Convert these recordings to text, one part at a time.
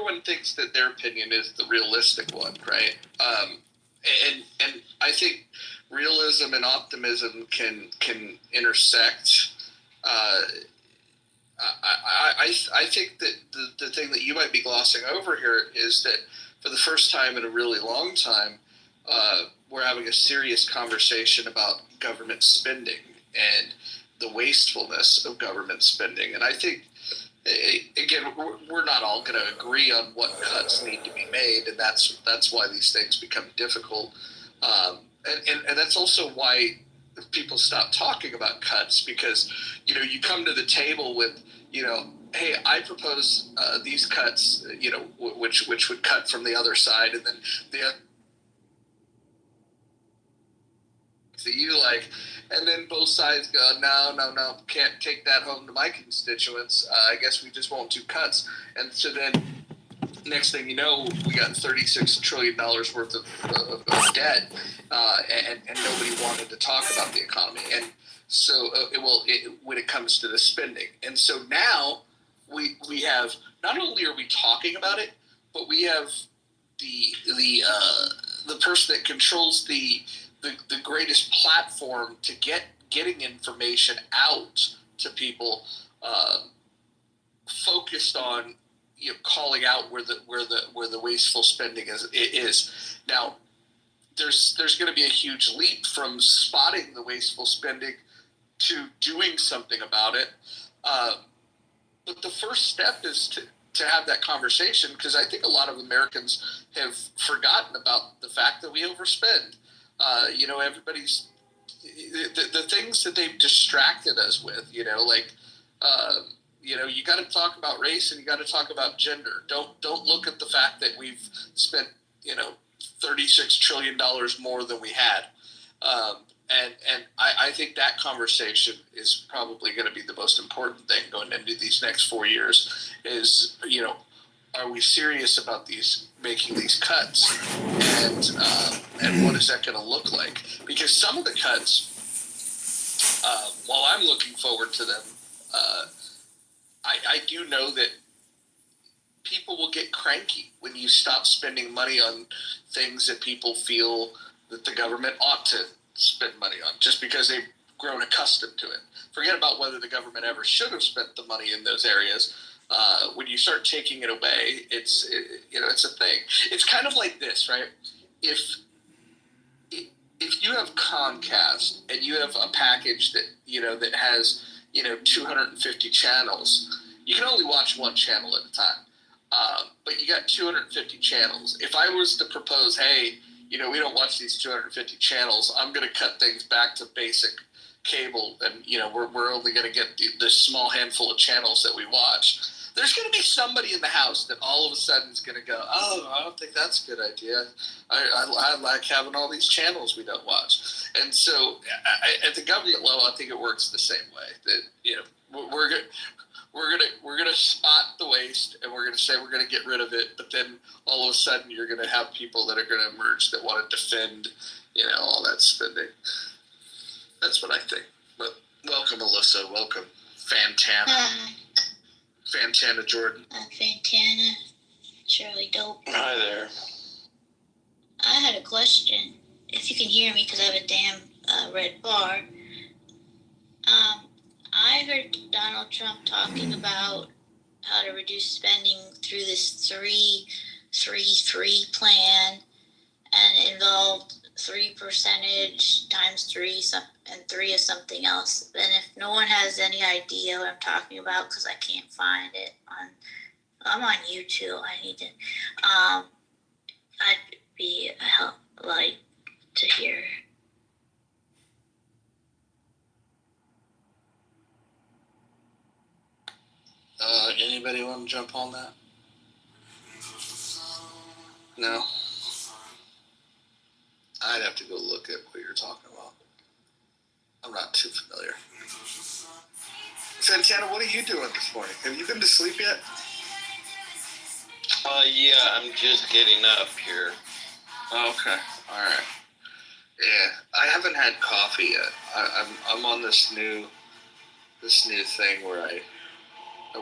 everyone thinks that their opinion is the realistic one, right? And I think realism and optimism can intersect. I think that the thing that you might be glossing over here is that for the first time in a really long time, we're having a serious conversation about government spending and the wastefulness of government spending. And I think, again, we're not all going to agree on what cuts need to be made, and that's why these things become difficult. And that's also why people stop talking about cuts, because you come to the table with hey, I propose these cuts, which would cut from the other side, and then the that you like, and then both sides go, no, can't take that home to my constituents. I guess we just won't do cuts. And so then next thing you know, we got $36 trillion worth of debt, and nobody wanted to talk about the economy. And so when it comes to the spending. And so now we have, not only are we talking about it, but we have the person that controls the greatest platform to getting information out to people, focused on calling out where the wasteful spending is. Now, there's going to be a huge leap from spotting the wasteful spending to doing something about it. But the first step is to have that conversation, because I think a lot of Americans have forgotten about the fact that we overspend. Everybody's the things that they've distracted us with. You got to talk about race and you got to talk about gender. Don't look at the fact that we've spent $36 trillion more than we had. And I think that conversation is probably going to be the most important thing going into these next 4 years. Is are we serious about making these cuts, and what is that going to look like? Because some of the cuts, while I'm looking forward to them, I do know that people will get cranky when you stop spending money on things that people feel that the government ought to spend money on, just because they've grown accustomed to it. Forget about whether the government ever should have spent the money in those areas. When you start taking it away, it's a thing. It's kind of like this, right? If you have Comcast and you have a package that that has 250 channels, you can only watch one channel at a time. But you got 250 channels. If I was to propose, hey, we don't watch these 250 channels, I'm going to cut things back to basic cable, and we're only going to get this small handful of channels that we watch. There's going to be somebody in the house that all of a sudden is going to go, oh, I don't think that's a good idea. I like having all these channels we don't watch. And so at the government level, I think it works the same way. That we're gonna spot the waste, and we're gonna say we're gonna get rid of it. But then all of a sudden, you're gonna have people that are gonna emerge that want to defend, all that spending. That's what I think. But welcome, Alyssa. Welcome, Fantana. Fantana Jordan. Fantana. Shirley Dope. Hi there. I had a question. If you can hear me, because I have a damn red bar. I heard Donald Trump talking about how to reduce spending through this 3-3-3 plan, and it involved 3% times 3 and 3 of something else. And if no one has any idea what I'm talking about, because I can't find it I'm on YouTube. I need to. I'd be like to hear. Anybody want to jump on that? No. I'd have to go look at what you're talking about. I'm not too familiar. Santana, what are you doing this morning? Have you been to sleep yet? Yeah, I'm just getting up here. Okay, all right. Yeah, I haven't had coffee yet. I'm on this new thing where I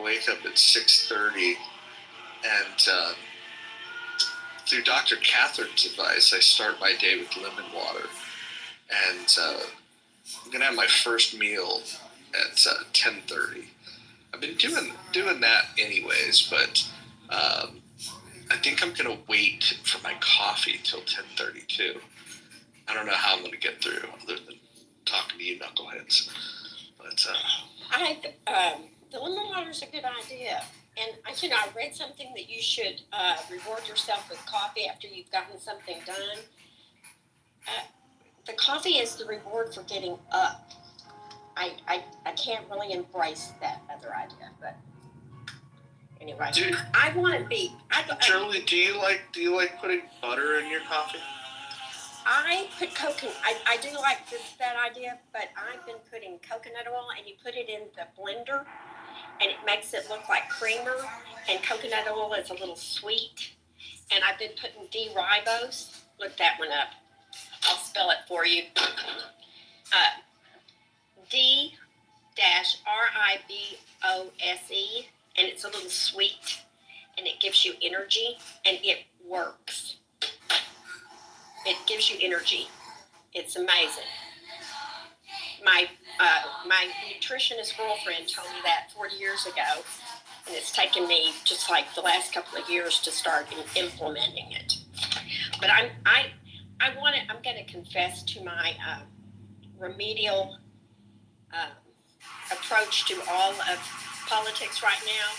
wake up at 6:30 And through Dr. Catherine's advice, I start my day with lemon water. And I'm going to have my first meal at 10:30. I've been doing that anyways, but I think I'm going to wait for my coffee till 10:30 too. I don't know how I'm going to get through other than talking to you knuckleheads. But the lemon water is a good idea. And I read something that you should reward yourself with coffee after you've gotten something done. The coffee is the reward for getting up. I can't really embrace that other idea, but anyway, I want to be. Shirley, do you like putting butter in your coffee? I put coconut. I do like that idea, but I've been putting coconut oil, and you put it in the blender, and it makes it look like creamer. And coconut oil is a little sweet, and I've been putting D-ribose. Look that one up. I'll spell it for you. D-ribose, and it's a little sweet, and it gives you energy, and it works. It gives you energy. It's amazing. My nutritionist girlfriend told me that 40 years ago, and it's taken me just like the last couple of years to start implementing it. But I'm going to confess to my remedial approach to all of politics right now.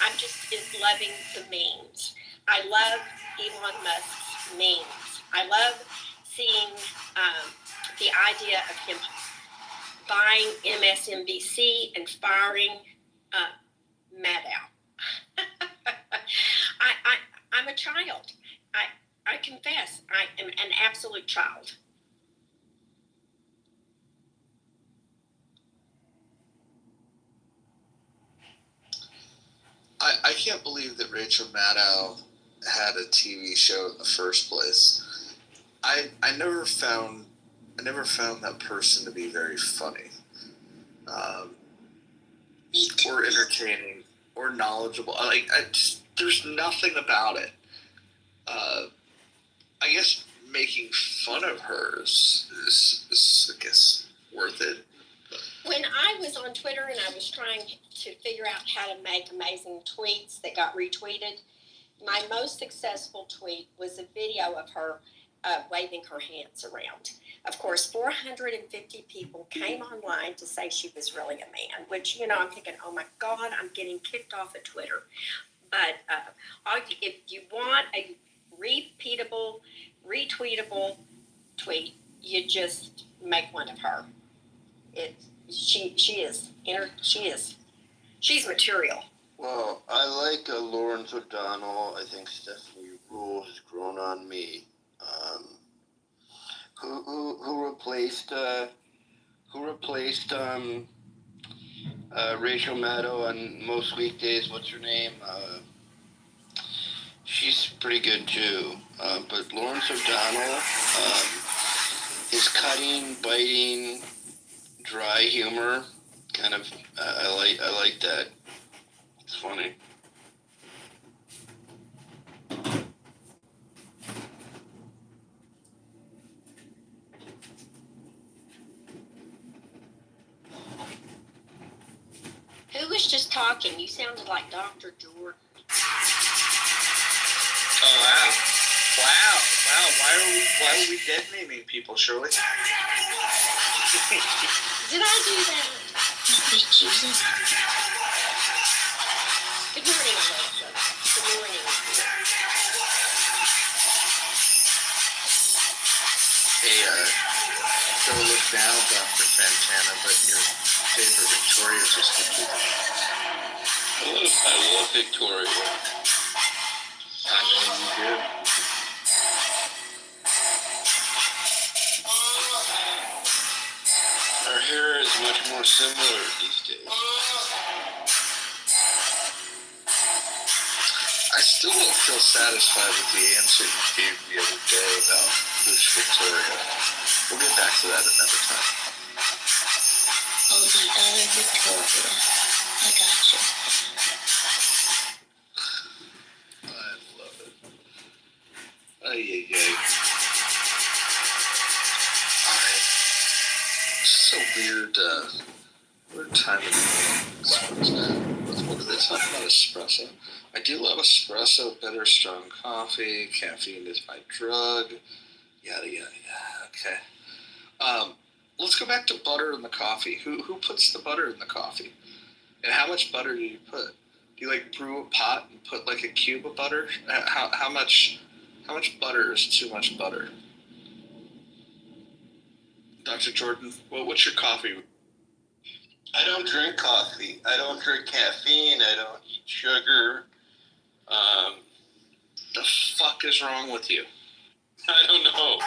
I'm just loving the memes. I love Elon Musk's memes. I love seeing the idea of him buying MSNBC and firing Maddow. I'm a child. I confess, I am an absolute child. I can't believe that Rachel Maddow had a TV show in the first place. I never found that person to be very funny, or entertaining, or knowledgeable. There's nothing about it. I guess making fun of her is I guess worth it. When I was on Twitter and I was trying to figure out how to make amazing tweets that got retweeted, my most successful tweet was a video of her waving her hands around. Of course, 450 people came online to say she was really a man, which, I'm thinking, oh my God, I'm getting kicked off of Twitter. But if you want a repeatable, retweetable tweet, you just make one of her. She's material. Well, I like Lawrence O'Donnell. I think Stephanie Ruhle has grown on me. Who replaced Rachel Maddow on most weekdays? What's her name? She's pretty good too. But Lawrence O'Donnell, his cutting, biting, dry humor, kind of, I like that. It's funny. Who was just talking? You sounded like Dr. Jordan. Oh wow! Why are we dead naming people, Shirley? Did I do that? Jesus. Good morning, Alexa. Good morning. Hey, don't look now, Dr. Santana, but your favorite Victoria just completed. I love Victoria. I know you do. Our hair is much more similar these days. I still don't feel satisfied with the answer you gave the other day about Miss Victoria. We'll get back to that another time. Oh, the other Victoria. I got you. Ay, ay, ay. Alright. So weird, weird time of the morning. What do they talk about espresso? I do love espresso, bitter, strong coffee. Caffeine is my drug. Yada, yada, yada. Okay. Let's go back to butter in the coffee. Who puts the butter in the coffee? And how much butter do you put? Do you like brew a pot and put like a cube of butter? How much butter is too much butter? Dr. Jordan, what's your coffee? I don't drink coffee. I don't drink caffeine. I don't eat sugar. The fuck is wrong with you? I don't know.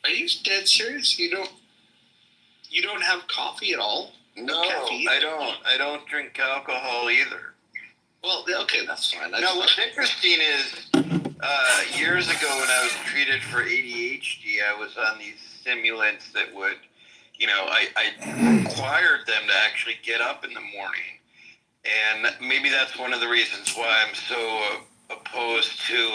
Are you dead serious? You don't have coffee at all? No, caffeine? I don't drink alcohol either. Well, okay, that's fine. No, what's interesting is years ago when I was treated for ADHD, I was on these stimulants that would, I required them to actually get up in the morning. And maybe that's one of the reasons why I'm so opposed to,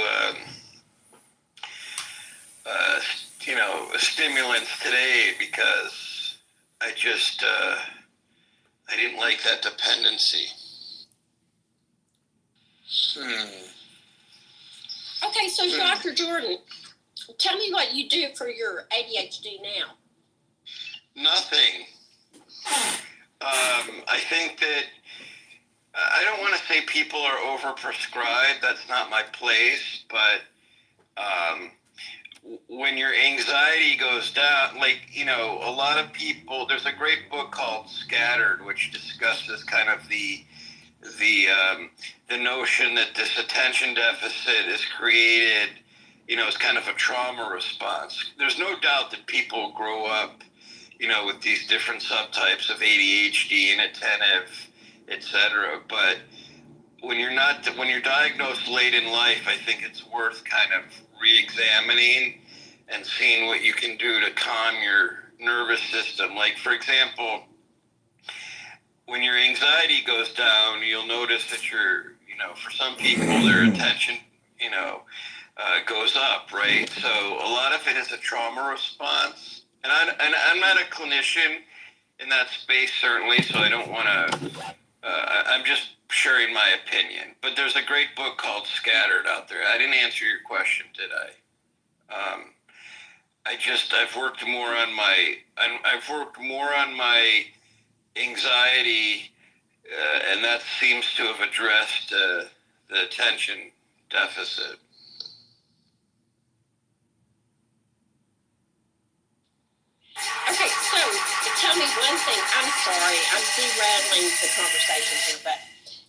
stimulants today, because I just, I didn't like that dependency. Okay, so Dr. Jordan, tell me what you do for your ADHD now. Nothing. I think that I don't want to say people are overprescribed. That's not my place. But when your anxiety goes down, a lot of people, there's a great book called Scattered, which discusses kind of the notion that this attention deficit is created, as kind of a trauma response. There's no doubt that people grow up, with these different subtypes of ADHD, inattentive, etc. But when you're diagnosed late in life, I think it's worth kind of re-examining and seeing what you can do to calm your nervous system. Like, for example, when your anxiety goes down, you'll notice that for some people, their attention, goes up, right? So a lot of it is a trauma response. And I'm not a clinician in that space, certainly, so I don't want to, I'm just sharing my opinion. But there's a great book called Scattered out there. I didn't answer your question, did I? I've worked more on my anxiety, and that seems to have addressed the attention deficit. Okay, so tell me one thing. I'm sorry, I'm derattling the conversation here, but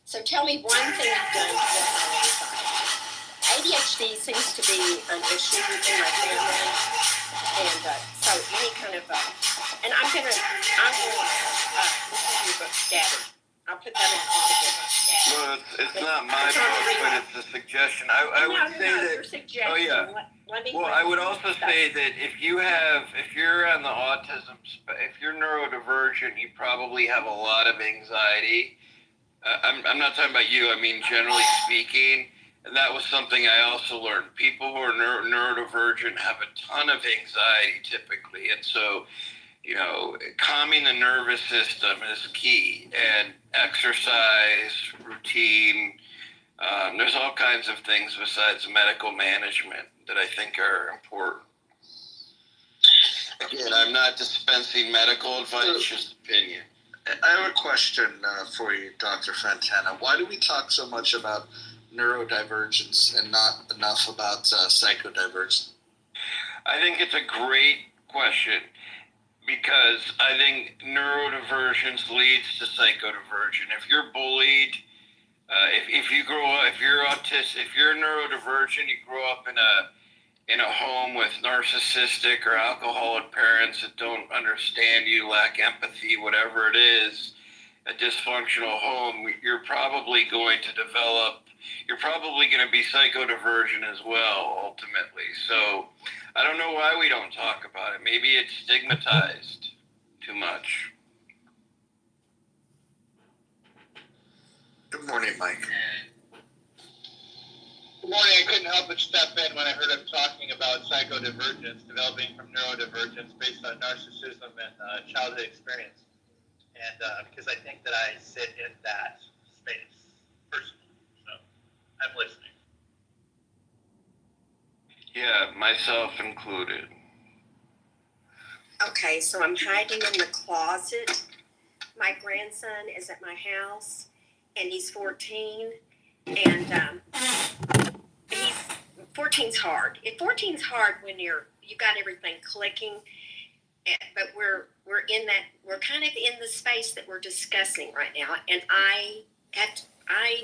so tell me one thing you've done to work on anxiety. ADHD seems to be an issue in my family, and so any kind of and I'm gonna this is your book, Scattered. I'll put that in Audible. Well, it's not my book, but it's a suggestion. I would say that. Your suggestion. Oh yeah. Well, I would also say that if you're on the autism, if you're neurodivergent, you probably have a lot of anxiety. I'm not talking about you. I mean, generally speaking, and that was something I also learned. People who are neurodivergent have a ton of anxiety typically, and so, calming the nervous system is key, and exercise, routine. There's all kinds of things besides medical management that I think are important. Again, I'm not dispensing medical advice, just opinion. I have a question for you, Dr. Fantana. Why do we talk so much about neurodivergence and not enough about psychodivergence? I think it's a great question, because I think neurodivergence leads to psychodivergence. If you're bullied, if you're autistic, if you're neurodivergent, you grow up in a home with narcissistic or alcoholic parents that don't understand you, lack empathy, whatever it is, a dysfunctional home, you're probably going to be psychodivergent as well, ultimately. So I don't know why we don't talk about it. Maybe it's stigmatized too much. Good morning, Mike. Good morning. I couldn't help but step in when I heard him talking about psychodivergence, developing from neurodivergence based on narcissism and childhood experience. And because I think that I sit in that space personally. So I'm listening. Yeah, myself included. Okay, so I'm hiding in the closet. My grandson is at my house, and he's 14, and he's 14's hard. 14's hard when you got everything clicking, but we're kind of in the space that we're discussing right now, and I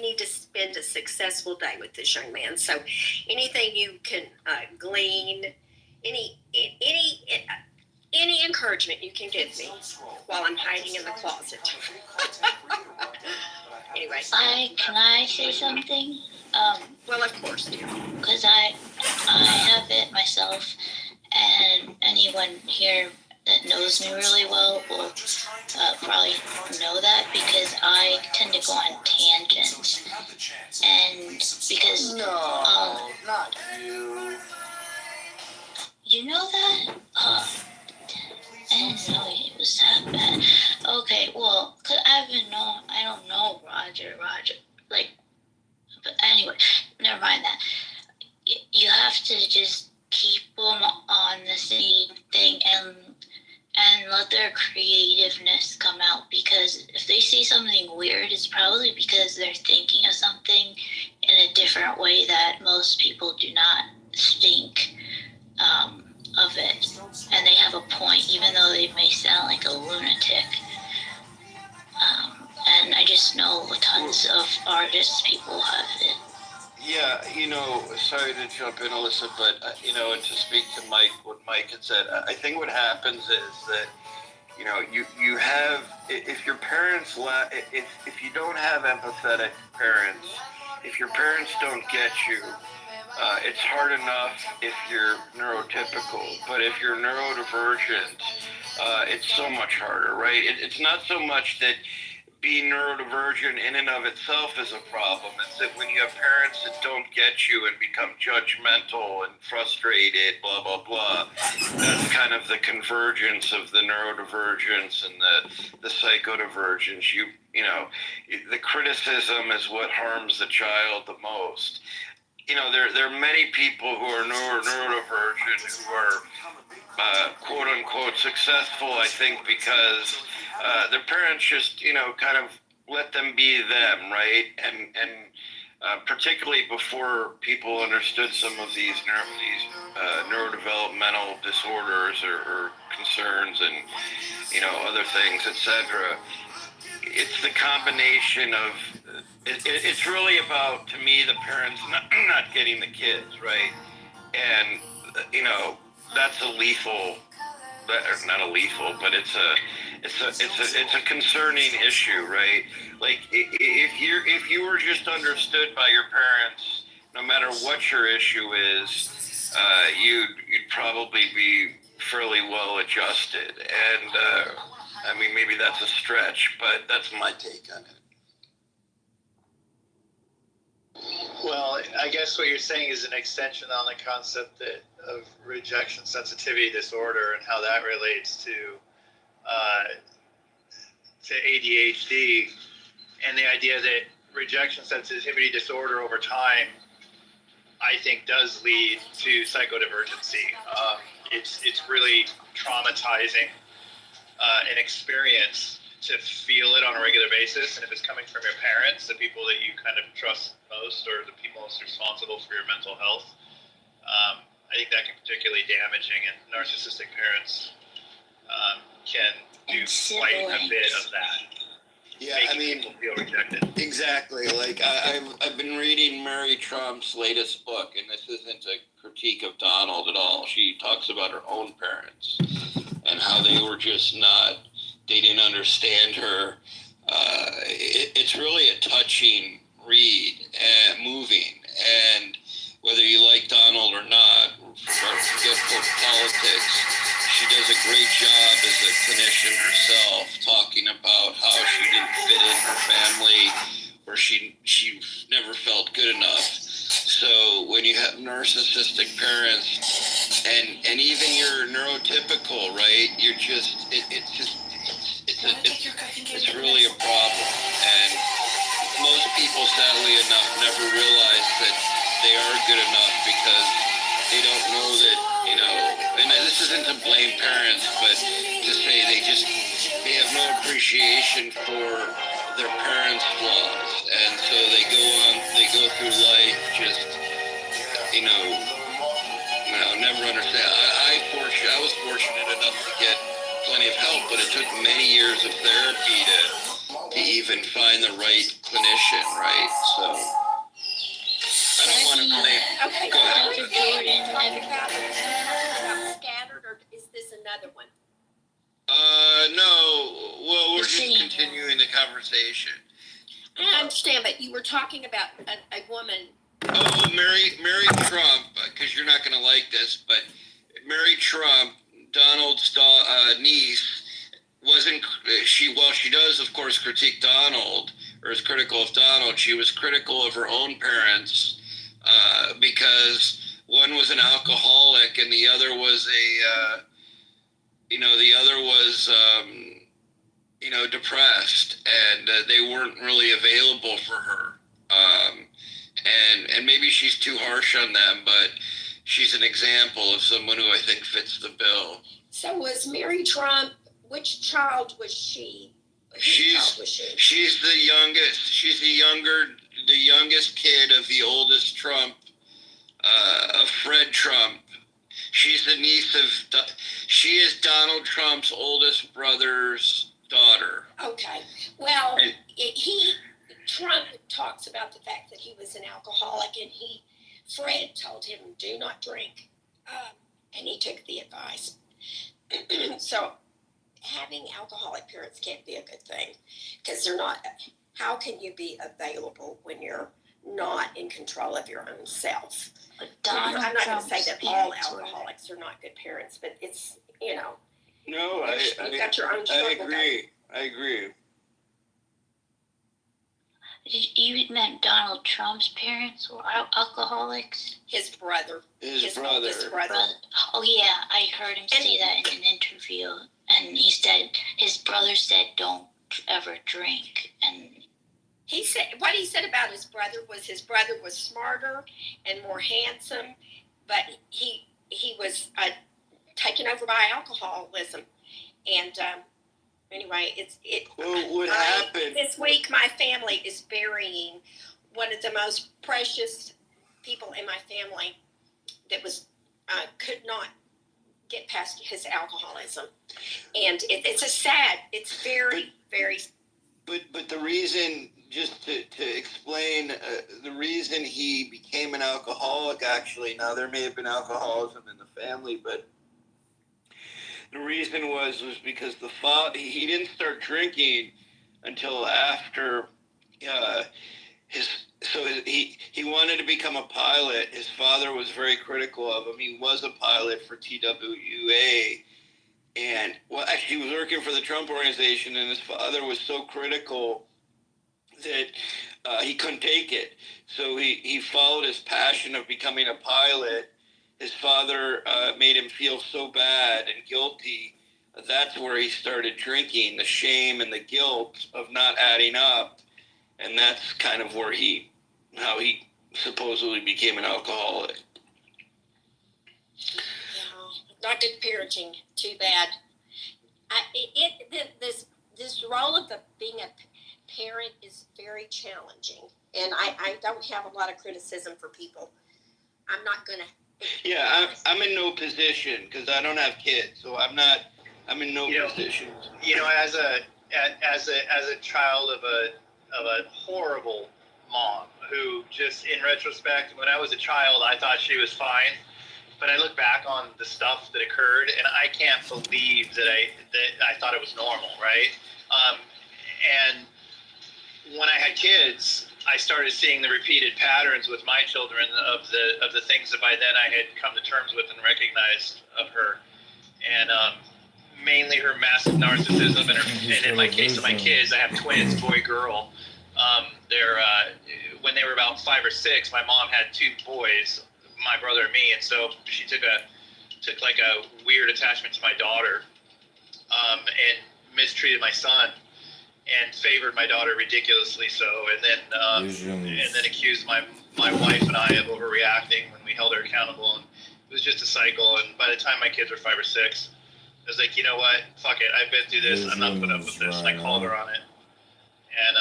need to spend a successful day with this young man. So anything you can glean, any encouragement you can give me while I'm hiding in the closet. Anyway. Can I say something? Well, of course, dear. Because I have it myself, and anyone here that knows me really well will probably know that, because I tend to go on tangents, and because not you. you know that. I didn't know it was that bad. Okay, well, cause I don't know Roger, like, but anyway, never mind that. You have to just keep them on the same thing and let their creativeness come out, because if they see something weird, it's probably because they're thinking of something in a different way that most people do not think of it, and they have a point, even though they may sound like a lunatic. And I just know tons of artists, people have it. Yeah, sorry to jump in, Alyssa, but, and to speak to Mike, what Mike had said, I think what happens is that, you have, if your parents, if you don't have empathetic parents, if your parents don't get you, it's hard enough if you're neurotypical, but if you're neurodivergent, it's so much harder, right? It's not so much that being neurodivergent in and of itself is a problem. It's that when you have parents that don't get you and become judgmental and frustrated, blah, blah, blah, that's kind of the convergence of the neurodivergence and the psychodivergence. The criticism is what harms the child the most. There are many people who are neurodivergent who are quote unquote successful, I think, because their parents just, kind of let them be them, right? And particularly before people understood some of these neurodevelopmental disorders or concerns and, other things, etc. It's the combination of, it's really about, to me, the parents not getting the kids, right? And, that's a lethal, not a lethal, but it's a concerning issue, right? Like, if you were just understood by your parents, no matter what your issue is, you'd probably be fairly well adjusted. And, maybe that's a stretch, but that's my take on it. Well, I guess what you're saying is an extension on the concept of rejection sensitivity disorder and how that relates to ADHD, and the idea that rejection sensitivity disorder over time, I think, does lead to psychodivergency. It's really traumatizing an experience to feel it on a regular basis, and if it's coming from your parents, the people that you kind of trust most, or the people most responsible for your mental health, I think that can be particularly damaging, and narcissistic parents can do quite a bit of that. Yeah, people feel rejected. Exactly. Like, I've been reading Mary Trump's latest book, and this isn't a critique of Donald at all. She talks about her own parents and how they were just they didn't understand her. It's really a touching read and moving. And whether you like Donald or not, forget politics, she does a great job as a clinician herself, talking about how she didn't fit in her family, or she never felt good enough. So when when you have narcissistic parents, and even you're neurotypical, right? You're just it's really a problem, and most people, sadly enough, never realize that they are good enough because they don't know that, you know, and this isn't to blame parents, but to say they have no appreciation for their parents' flaws, and so they go through life just, you know, never understand. I was fortunate enough to get plenty of help, but it took many years of therapy to even find the right clinician, right? So I don't want to blame. Okay. Go ahead. Dr. Jordan, About scattered, or is this another one? No. Well, we're The just city. continuing the conversation. I understand, but you were talking about a woman. Oh, Mary Trump, because you're not going to like this, but Mary Trump, Donald's niece, she does, of course, critique Donald, or is critical of Donald. She was critical of her own parents because one was an alcoholic and the other was depressed, and they weren't really available for her. And maybe she's too harsh on them, but she's an example of someone who I think fits the bill. So was Mary Trump? Which child was she? Whose child was she? She's the youngest. She's the youngest kid of the oldest Trump, of Fred Trump. She's the niece of. She is Donald Trump's oldest brother's daughter. Okay. Well, Trump talks about the fact that he was an alcoholic, and Fred told him, "Do not drink," and he took the advice. So, having alcoholic parents can't be a good thing, because they're not. How can you be available when you're not in control of your own self? Donald I'm not going to say Trump's that all parents were- alcoholics are not good parents, but it's, No, you've got your own I struggle. agree. I agree. You meant Donald Trump's parents were alcoholics? His brother. His oldest brother. Brother. Oh yeah, I heard him say that in an interview, and he said his brother said don't ever drink, and He said what he said about his brother was smarter and more handsome, but he was taken over by alcoholism, and anyway, Well, what happened? This week, my family is burying one of the most precious people in my family that could not get past his alcoholism, and it's very, very. But the reason, just to explain, the reason he became an alcoholic, actually, now there may have been alcoholism in the family, but the reason was because he didn't start drinking until after he wanted to become a pilot. His father was very critical of him. He was a pilot for TWA. And, well, actually, he was working for the Trump organization, and his father was so critical that he couldn't take it. So he followed his passion of becoming a pilot. His father made him feel so bad and guilty. That's where he started drinking, the shame and the guilt of not adding up. And that's kind of how he supposedly became an alcoholic. Not good parenting. Too bad. This role of being a parent is very challenging, and I don't have a lot of criticism for people. I'm not gonna. Yeah, I'm in no position because I don't have kids, so I'm in no position. As a child of a horrible mom who, just in retrospect, when I was a child, I thought she was fine. But I look back on the stuff that occurred, and I can't believe that I thought it was normal, right? And when I had kids, I started seeing the repeated patterns with my children of the things that by then I had come to terms with and recognized of her, and mainly her massive narcissism, and in my case of my kids, I have twins, boy, girl. When they were about 5 or 6, my mom had 2 boys. my brother and me, and so she took like a weird attachment to my daughter, and mistreated my son, and favored my daughter ridiculously so, and then accused my wife and I of overreacting when we held her accountable, and it was just a cycle. And by the time my kids were 5 or 6, I was like, you know what, fuck it, I've been through this, I'm not putting up with this, and I called her on it, and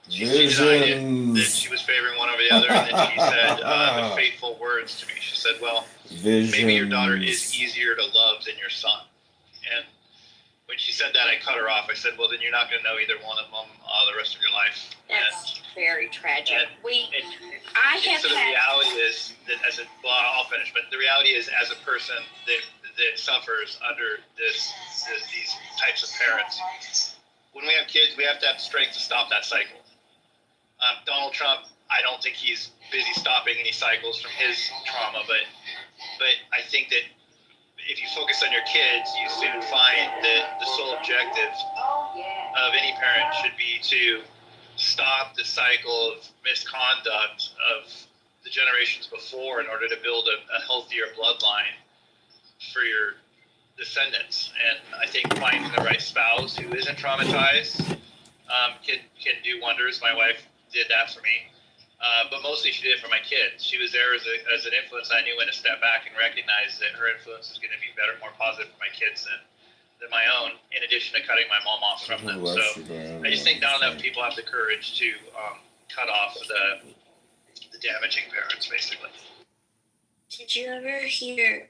she denied it, that she was favoring one over the other, and then she said the fateful words to me. She said, well, maybe your daughter is easier to love than your son. And when she said that, I cut her off. I said, well, then you're not going to know either one of them the rest of your life. That's very tragic. So the reality is that I'll finish, but the reality is, as a person that suffers under these types of parents, when we have kids, we have to have the strength to stop that cycle. Donald Trump, I don't think he's busy stopping any cycles from his trauma, but I think that if you focus on your kids, you soon find that the sole objective of any parent should be to stop the cycle of misconduct of the generations before in order to build a healthier bloodline for your descendants. And I think finding the right spouse who isn't traumatized can do wonders. My wife did that for me, but mostly she did it for my kids. She was there as an influence. I knew when to step back and recognize that her influence is going to be better, more positive for my kids than my own, in addition to cutting my mom off from them. So I just think not enough people have the courage to cut off the damaging parents, basically. Did you ever hear?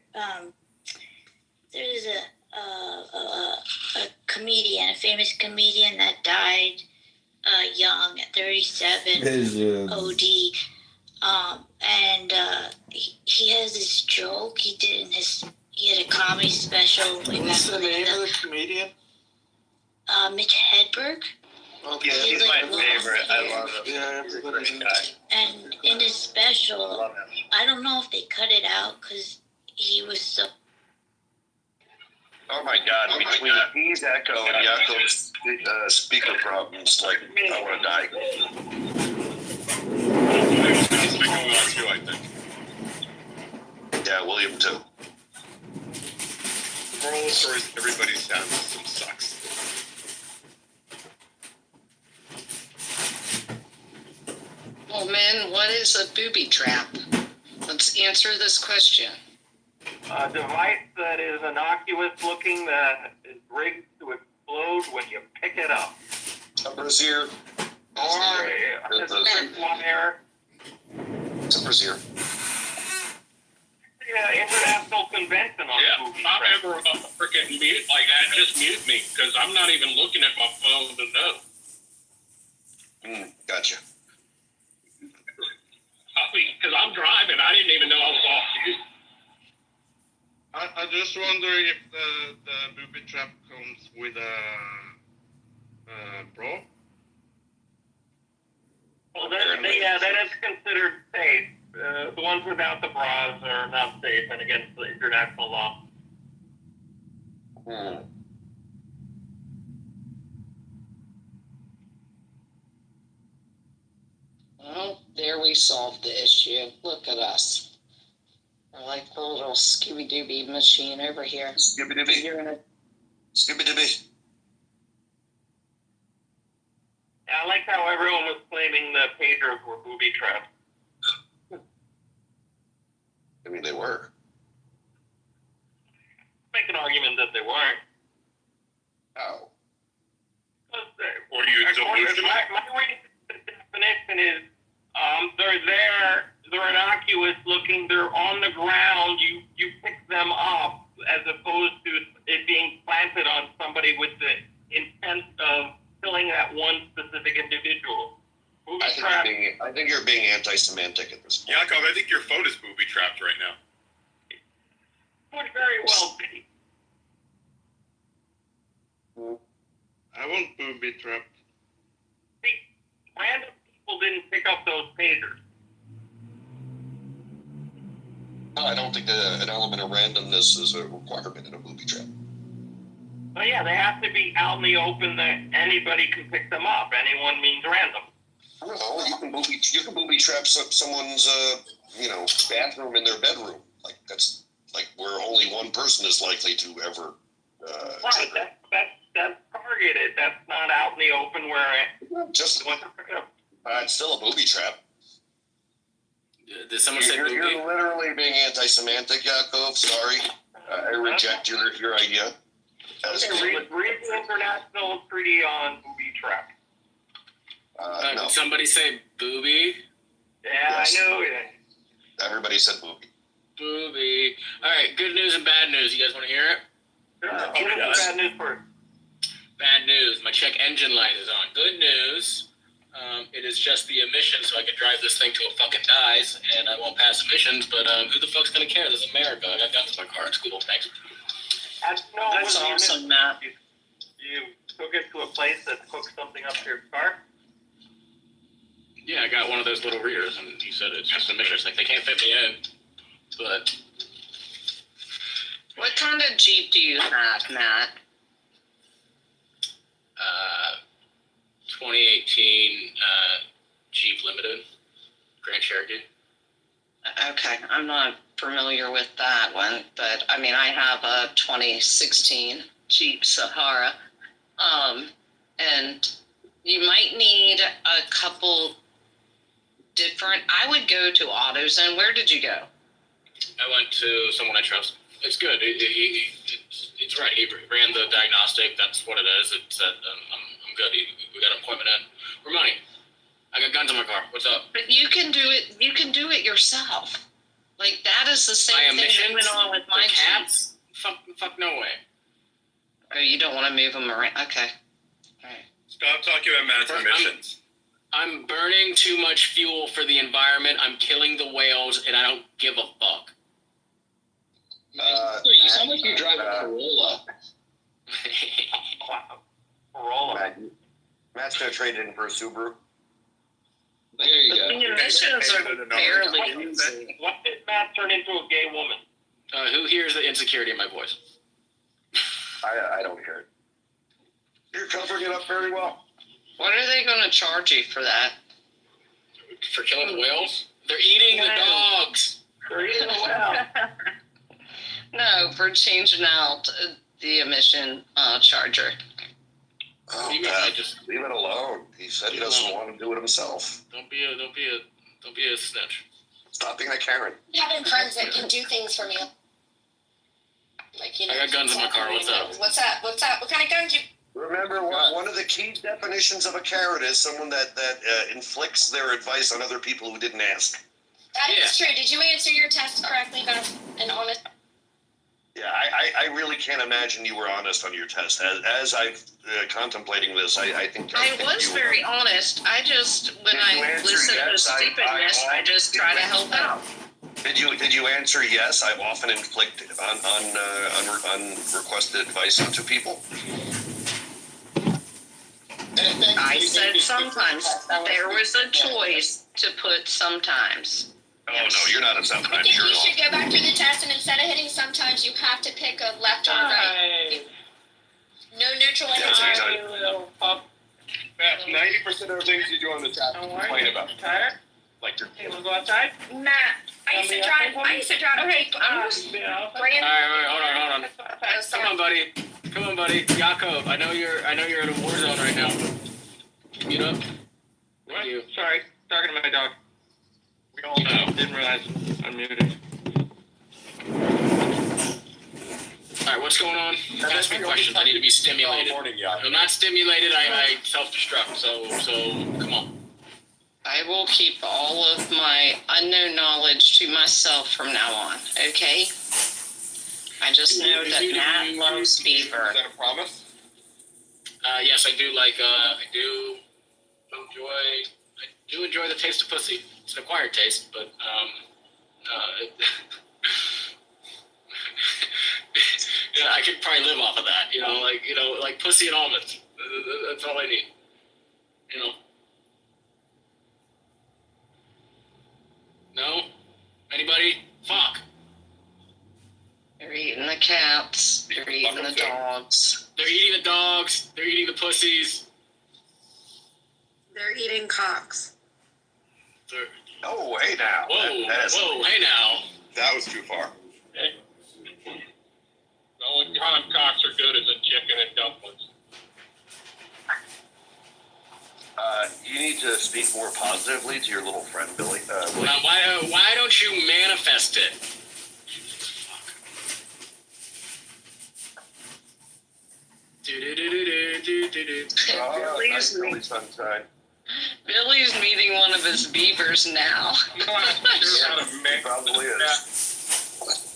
There's a comedian, a famous comedian that died young at 37. OD. And he has this joke he did he had a comedy special. What's the name of the comedian? Mitch Hedberg. Okay. He's my favorite. I love him. Yeah, He's a great guy. And in his special, I don't know if they cut it out because he was so. Oh my God! Between P's echo and Yakov's speaker problems, like I want to die. Too, I think. Yeah, William too. Moral of the story is everybody's sound system sucks. Well, men, what is a booby trap? Let's answer this question. A device that is innocuous looking, that is rigged to explode when you pick it up. A brazier. Or a wire. It's a brazier. International convention on Yeah, booby not traps. ever a freaking mute like that. Just mute me, because I'm not even looking at my phone to know. Gotcha. I mean, because I'm driving, I didn't even know I was off mute. I just wonder if the booby trap comes with a bra. Well, that is considered safe. The ones without the bras are not safe and against the international law. Well, there we solved the issue. Look at us. We're like the little Scooby-Dooby machine over here. Scooby-Dooby. You're in a Scooby-Dooby. I like how everyone was claiming the pagers were booby traps. I mean, they were. Make an argument that they weren't. How? Or you delusional? My reading the definition is they're innocuous looking, they're on the ground, you pick them up as opposed to it being planted on somebody with the intent of killing that one specific individual. Booby trap. I think you're being anti-semantic at this point. Yakov, I think your phone is booby trapped right now. Would very well be. I want booby trap. See, random people didn't pick up those pagers. I don't think that an element of randomness is a requirement in a booby trap. But yeah, they have to be out in the open that anybody can pick them up. Anyone means random. I don't know. You can booby trap someone's bathroom in their bedroom. Like that's like where only one person is likely to ever. Right, that's targeted. That's not out in the open where Just it's still a booby trap. Did someone say You're booby? literally being anti-Semitic, Yaakov. Sorry, I reject your idea. read the International Treaty on Booby Trap. No, Did somebody say booby? Yeah, Yes. I know it. everybody said booby. Booby. All right, good news and bad news. You guys want to hear it? What is bad news first? Bad news. My check engine light is on. Good news. It is just the emissions, so I can drive this thing till it fucking dies, and I won't pass emissions. But who the fuck's gonna care? This is America. I got guns in my car. It's cool. Thanks. That's awesome, Matt. You took it to a place that cooks something up to your car? Yeah, I got one of those little readers, and he said it's just emissions. Like they can't fit me in, but What kind of Jeep do you have, Matt? 2018 Jeep Limited Grand Cherokee. Okay, I'm not familiar with that one, but I mean, I have a 2016 Jeep Sahara, and you might need a couple different. I would go to AutoZone. Where did you go? I went to someone I trust. It's good. It's right. He ran the diagnostic. That's what it is. It said I'm good. We got an appointment in. We're money. I got guns in my car. What's up? But you can do it. You can do it yourself. Like that is the same My thing that emissions? went on with my The Jeep. cats? Fuck no way. Oh, you don't want to move them around. Okay. All right. Stop talking about Matt's emissions. I'm burning too much fuel for the environment. I'm killing the whales, and I don't give a fuck. You sound like you drive a Corolla. Corolla. Matt's gonna trade it in for a Subaru. There you go. The emissions are fairly easy. What did Matt turn into a gay woman? Who hears the insecurity in my voice? I don't hear it. You're covering it up very well. What are they going to charge you for that? For killing the whales? They're eating the dogs. They're eating the whale. No, for changing out the emission charger. Oh, You mean Matt, I just leave it alone. He said he doesn't want to do it himself. don't be a snitch. Stop being a Karen. Having friends that can do things for me. Like, you know, I got guns in my car. What's up? What's up? What's up? What kind of guns you? Remember, one of the key definitions of a Karen is someone that inflicts their advice on other people who didn't ask. That is true. Did you answer your test correctly, Beth? And honest? Yeah, I really can't imagine you were honest on your test. As I'm contemplating this, I think I was you very honest. I just, when Did you I answer listen to yes? stupidness, I just try to help out. Did you answer yes? I've often inflicted on requested advice onto people. I said sometimes. There was a choice to put sometimes. Oh no, you're not a I sometimes. think You're you an should go back through the test, and instead of hitting sometimes, you have to pick a left or a right. No neutral answers. Matt, 90% of the things you do on the test, complain about. Tired? Like your Hey, wanna go outside? Matt, I used to drive. Okay, All right, hold on. Come on, buddy. Yaakov, I know you're in a war zone right now. Mute up. What? You. Sorry, talking to my dog. We all know. Didn't realize I'm muted. All right, what's going on? Ask me questions. I need to be stimulated. I'm not stimulated. I self-destruct. So come on. I will keep all of my unknown knowledge to myself from now on, okay? I just know that Matt loves beaver. Is that a promise? Yes, I do like. I do enjoy the taste of pussy. It's an acquired taste, but yeah, I could probably live off of that. Like pussy and almonds. That's all I need. No? Anybody? Fuck. They're eating the cats. They're eating the dogs. They're eating the dogs. They're eating the pussies. They're eating cocks. Oh, hey now. Whoa, That is- whoa, hey now. That was too far. The only time cocks are good is in chicken and dumplings. You need to speak more positively to your little friend, Billy. Why don't you manifest it? Nice Billy Sunshine. Billy's meeting one of his beavers now. Probably is.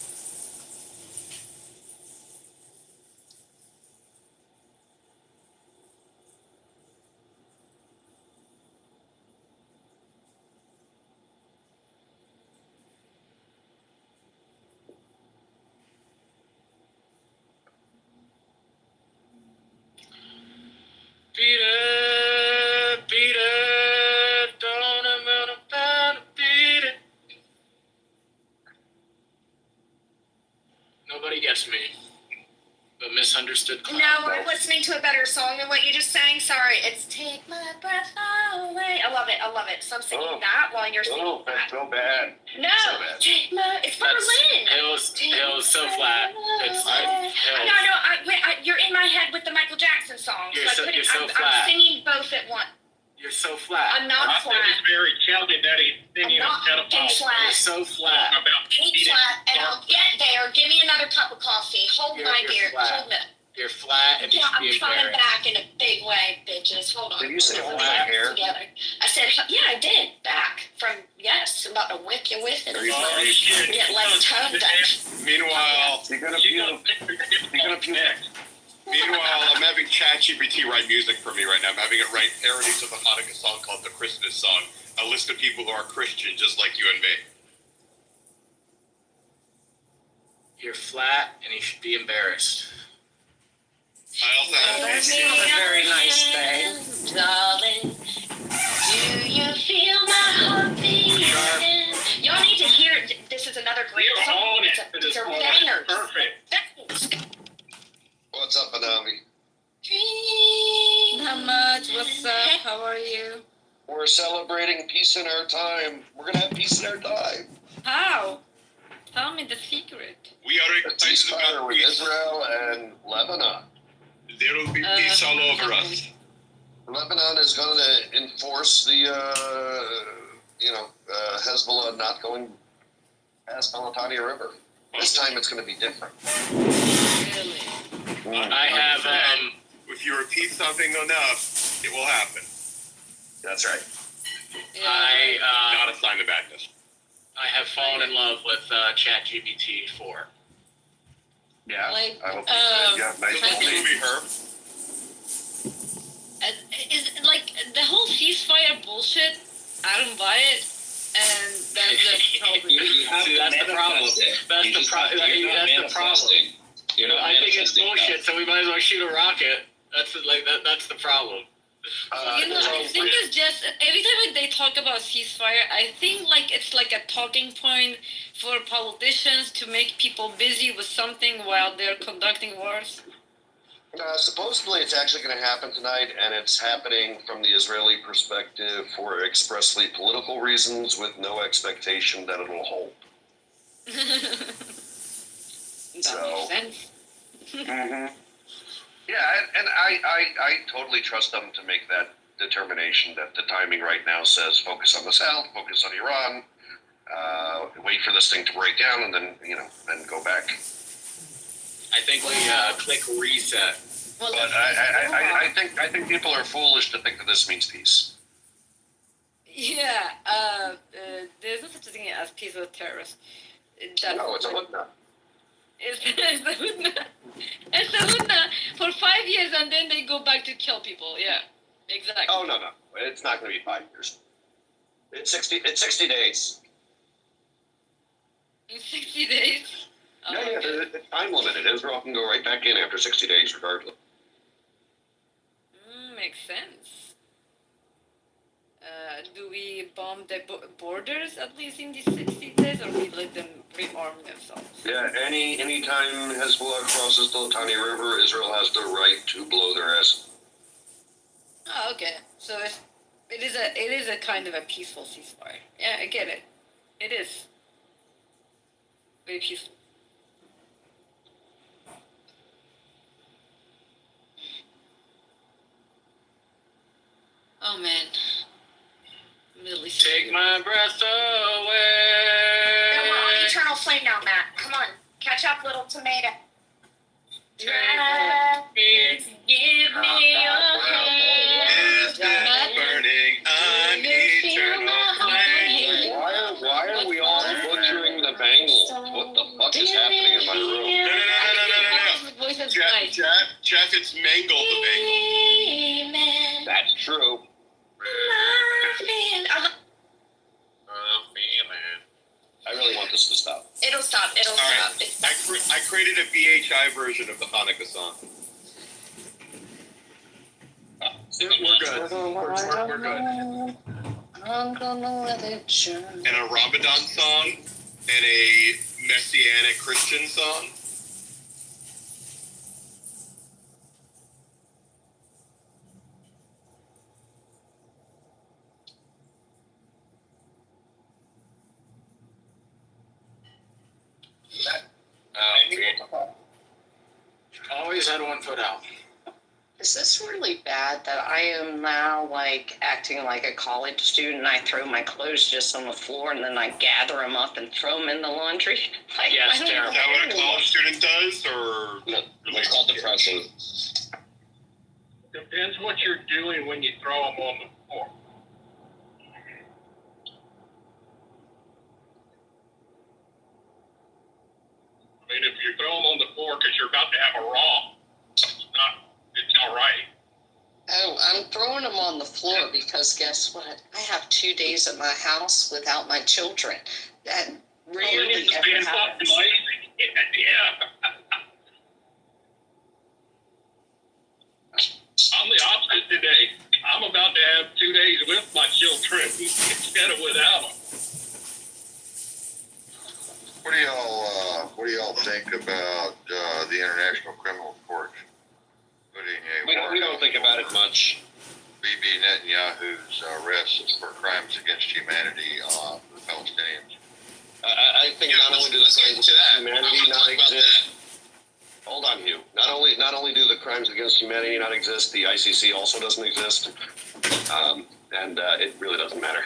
Beat it, don't amount to beat it. Nobody gets me. The misunderstood clown. No, we're listening to a better song than what you just sang. Sorry, it's Take My Breath Away. I love it. So I'm singing that while you're singing that. That's so bad. No, So bad. Take My, it's That's Berlin. Hills so flat. It's I know, you're in my head with the Michael Jackson song. You're so I'm flat. singing both at once. You're so flat. I'm not I flat. think it's very Shelby Daddy singing I'm not a fucking pedophile. flat. You're so flat. About Ain't beat it. flat, and I'll get there. Give me another cup of coffee. Hold You're- my you're beer. flat. Hold it. You're flat and you Yeah, should I'm be coming embarrassed. back in a big way, bitches. Hold on. Did you say hold my flat? hair? Together. I said, yeah, I did. Back from, yes, about to whip you with it. Are you Oh, ready? shit. Get like tongue touch. Meanwhile, You're gonna She's feel. gonna think You're gonna feel. I'm having ChatGPT write music for me right now. I'm having it write parodies of a Hanukkah song called the Christmas song. A list of people who are Christian, just like you and me. You're flat and you should be embarrassed. I also have That's not a very nice thing. Darling, do you feel my heart beating? Y'all need to hear it. This is another great You're song. on It's it. a, It it's is a on it. banger. Perfect. What's up, Anami? Not much. What's up? How are you? We're celebrating peace in our time. We're gonna have peace in our time. How? Tell me the secret. We are A excited ceasefire about with peace. Israel and Lebanon. There will be peace all over us. Lebanon is going to enforce the, Hezbollah not going past the Litani River. This time it's going to be different. Really? I have If you repeat something enough, it will happen. That's right. I Not a sign of badness. I have fallen in love with ChatGPT 4. Yeah. Like, I hope you have nice I think- Movie her. Is like the whole ceasefire bullshit? I don't buy it, and that's the problem. You have See, to that's the problem. manifest it. That's You the just pro- have to- you're not that's the problem. manifesting. You're not I think it's manifesting bullshit, that. so we might as well shoot a rocket. That's the problem. You know, I think it's just every time they talk about ceasefire, I think like it's like a talking point for politicians to make people busy with something while they're conducting wars. Supposedly it's actually going to happen tonight, and it's happening from the Israeli perspective for expressly political reasons with no expectation that it'll hold. That So- makes sense. Mm-hmm. Yeah, and I totally trust them to make that determination that the timing right now says focus on the South, focus on Iran, wait for this thing to break down, and then, then go back. I think we click reset. Well, But I think people are foolish to think that this means peace. yeah, there's no such thing as peace with terrorists. No, it's a hudna. It's the hudna. It's the hudna for 5 years, and then they go back to kill people. Yeah, exactly. Oh no, it's not going to be 5 years. It's 60. It's 60 days. In 60 days. Yeah, it's time limited. Israel can go right back in after 60 days, regardless. Makes sense. Do we bomb the borders at least in these 60 days, or we let them rearm themselves? Yeah, any time Hezbollah crosses the Litani River, Israel has the right to blow their ass. Oh, okay. So if It is a kind of a peaceful ceasefire. Yeah, I get it. It is very peaceful. Oh man. Middle East. Take my breath away. No, we're on eternal flame now, Matt. Come on, catch up, little tomato. Take me. Give me your hand. Burning on eternal flame. Why are we all butchering the Bengals? What the fuck is happening in my room? No. Jeff, it's Mangle the Bengal. That's true. I really want this to stop. It'll stop. It'll All stop. right. It's stop. I created a VHI version of the Hanukkah song. We're good. We're good. I'm gonna let it shine. And a Ramadan song and a Messianic Christian song. Always had one foot out. Is this really bad that I am now like acting like a college student? I throw my clothes just on the floor and then I gather them up and throw them in the laundry. Like, Yes, I don't terrible. Is that what a college student does, or No, it's not depressing. Depends what you're doing when you throw them on the floor. I mean, if you throw them on the floor because you're about to have a raw, it's all right. Oh, I'm throwing them on the floor because guess what? I have 2 days at my house without my children. That really it's ever being happens. fucking lazy. Yeah. I'm the opposite today. I'm about to have 2 days with my children instead of without them. What do y'all think about the International Criminal Court putting a We don't think about it much. Bibi Netanyahu's arrests for crimes against humanity on the Palestinians? I think not only do the crimes against humanity not exist. Hold on, Hugh. Not only do the crimes against humanity not exist, the ICC also doesn't exist, and it really doesn't matter.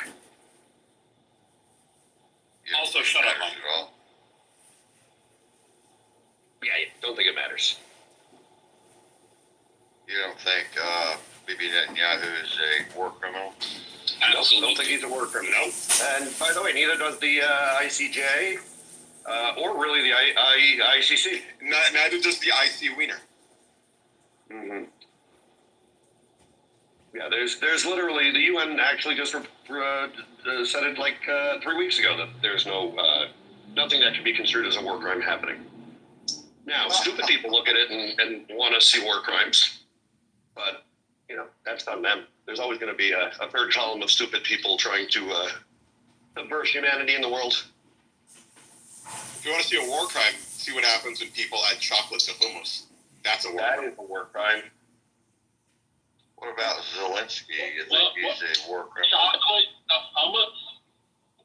Also, shut up, Mike. At all? Yeah, I don't think it matters. You don't think Bibi Netanyahu is a war criminal? Nope, don't think he's a war criminal. And by the way, neither does the ICJ or really the ICC. Neither does the IC Wiener. Mm-hmm. Yeah, there's literally, the UN actually just said it like 3 weeks ago that there's nothing that can be construed as a war crime happening. Now, stupid people look at it and want to see war crimes, but, that's on them. There's always going to be a third column of stupid people trying to subvert humanity in the world. If you want to see a war crime, see what happens when people add chocolate to hummus. That's a war crime. That is a war crime. What about Zelensky? You think he's a war criminal? Chocolate, hummus.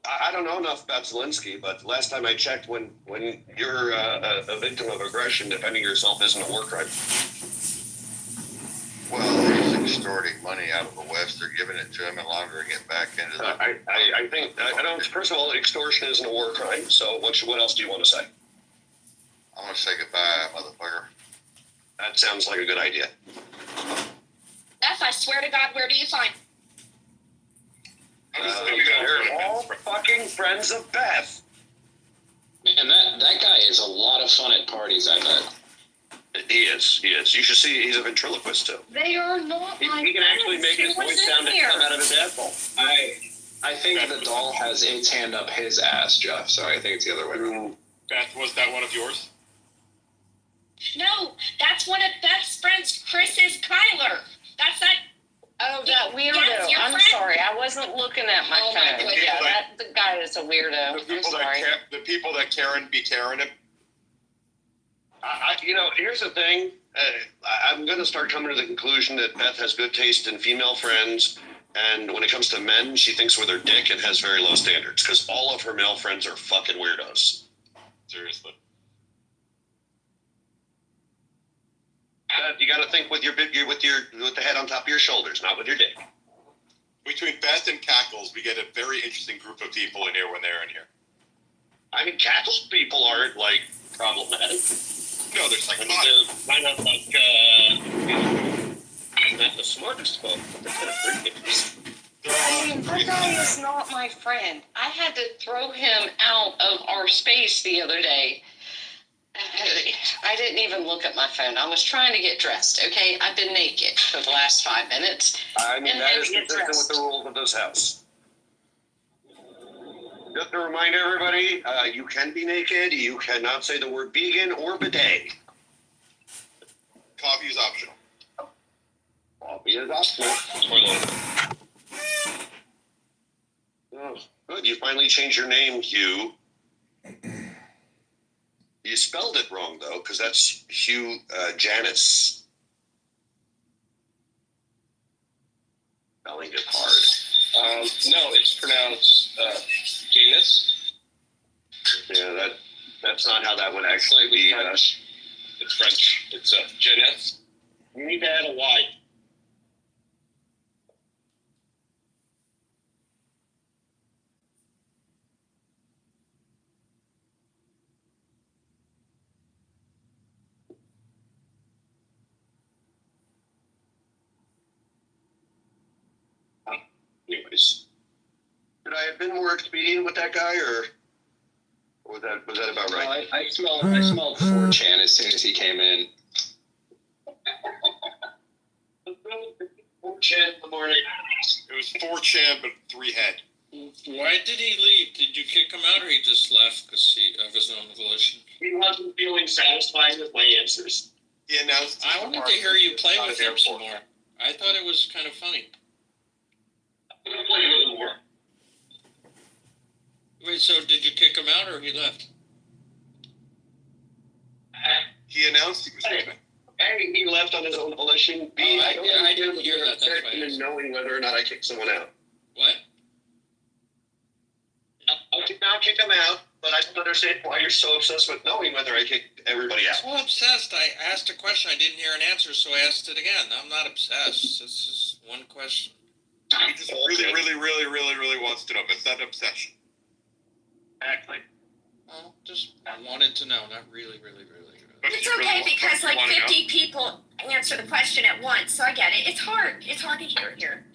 I don't know enough about Zelensky, but last time I checked, when you're a victim of aggression, defending yourself isn't a war crime. Well, he's extorting money out of the West. They're giving it to him and laundering it back into the... I think, I don't, first of all, extortion isn't a war crime, so what else do you want to say? I'm going to say goodbye, motherfucker. That sounds like a good idea. F, I swear to God, where do you find? They're all fucking friends of Beth. Man, that guy is a lot of fun at parties, I bet. He is. You should see, he's a ventriloquist, too. They are not my He can actually make his friends. voice sound to come out of his asshole. I think the doll has its hand up his ass, Jeff, so I think it's the other way around. Beth, was that one of yours? No, that's one of Beth's friends, Chris's Kyler. That's that. Oh, that weirdo. Yes, your I'm friend. sorry. I wasn't looking at my phone. God. Yeah, the guy is a weirdo. The people that Karen be Karen him. Here's the thing. I'm going to start coming to the conclusion that Beth has good taste in female friends, And when it comes to men, she thinks with her dick and has very low standards because all of her male friends are fucking weirdos. Seriously. You got to think with with the head on top of your shoulders, not with your dick. Between Beth and Cackles, we get a very interesting group of people in here when they're in here. I mean, Cackles people aren't like problematic. No, there's like They're not like, not the smartest folk, but they're kind of freakish. I mean, that guy is not my friend. I had to throw him out of our space the other day. I didn't even look at my phone. I was trying to get dressed, okay? I've been naked for the last 5 minutes. I mean, And that then is get consistent with dressed. the rules of this house. Just to remind everybody, you can be naked. You cannot say the word vegan or bidet. Coffee is optional. Coffee is optional. Oh, good. You finally changed your name, Hugh. You spelled it wrong, though, because that's Hugh Janus. Spelling it hard. No, it's pronounced Janus. Yeah, that's not how that would actually be. It's French. It's Janus. You need to add a Y. Anyways, could I have been more expedient with that guy, or was that about right? I smelled 4chan as soon as he came in. 4chan in the morning. It was 4chan, but 3 head. Why did he leave? Did you kick him out, or he just left because of his own volition? He wasn't feeling satisfied with my answers. He announced. I wanted to hear you play with him some more. I thought it was kind of funny. I'm going to play with him more. Wait, so did you kick him out, or he left? He announced he was leaving. A, he left on his own volition. B, I didn't hear that. That's right. In knowing whether or not I kicked someone out. What? I did not kick him out, but I don't understand why you're so obsessed with knowing whether I kicked everybody out. So obsessed. I asked a question. I didn't hear an answer, so I asked it again. I'm not obsessed. It's just one question. He just really wants to know, but it's not an obsession. Exactly. Well, just I wanted to know. Not really. It's okay because like 50 people answer the question at once, so I get it. It's hard. It's hard to hear here.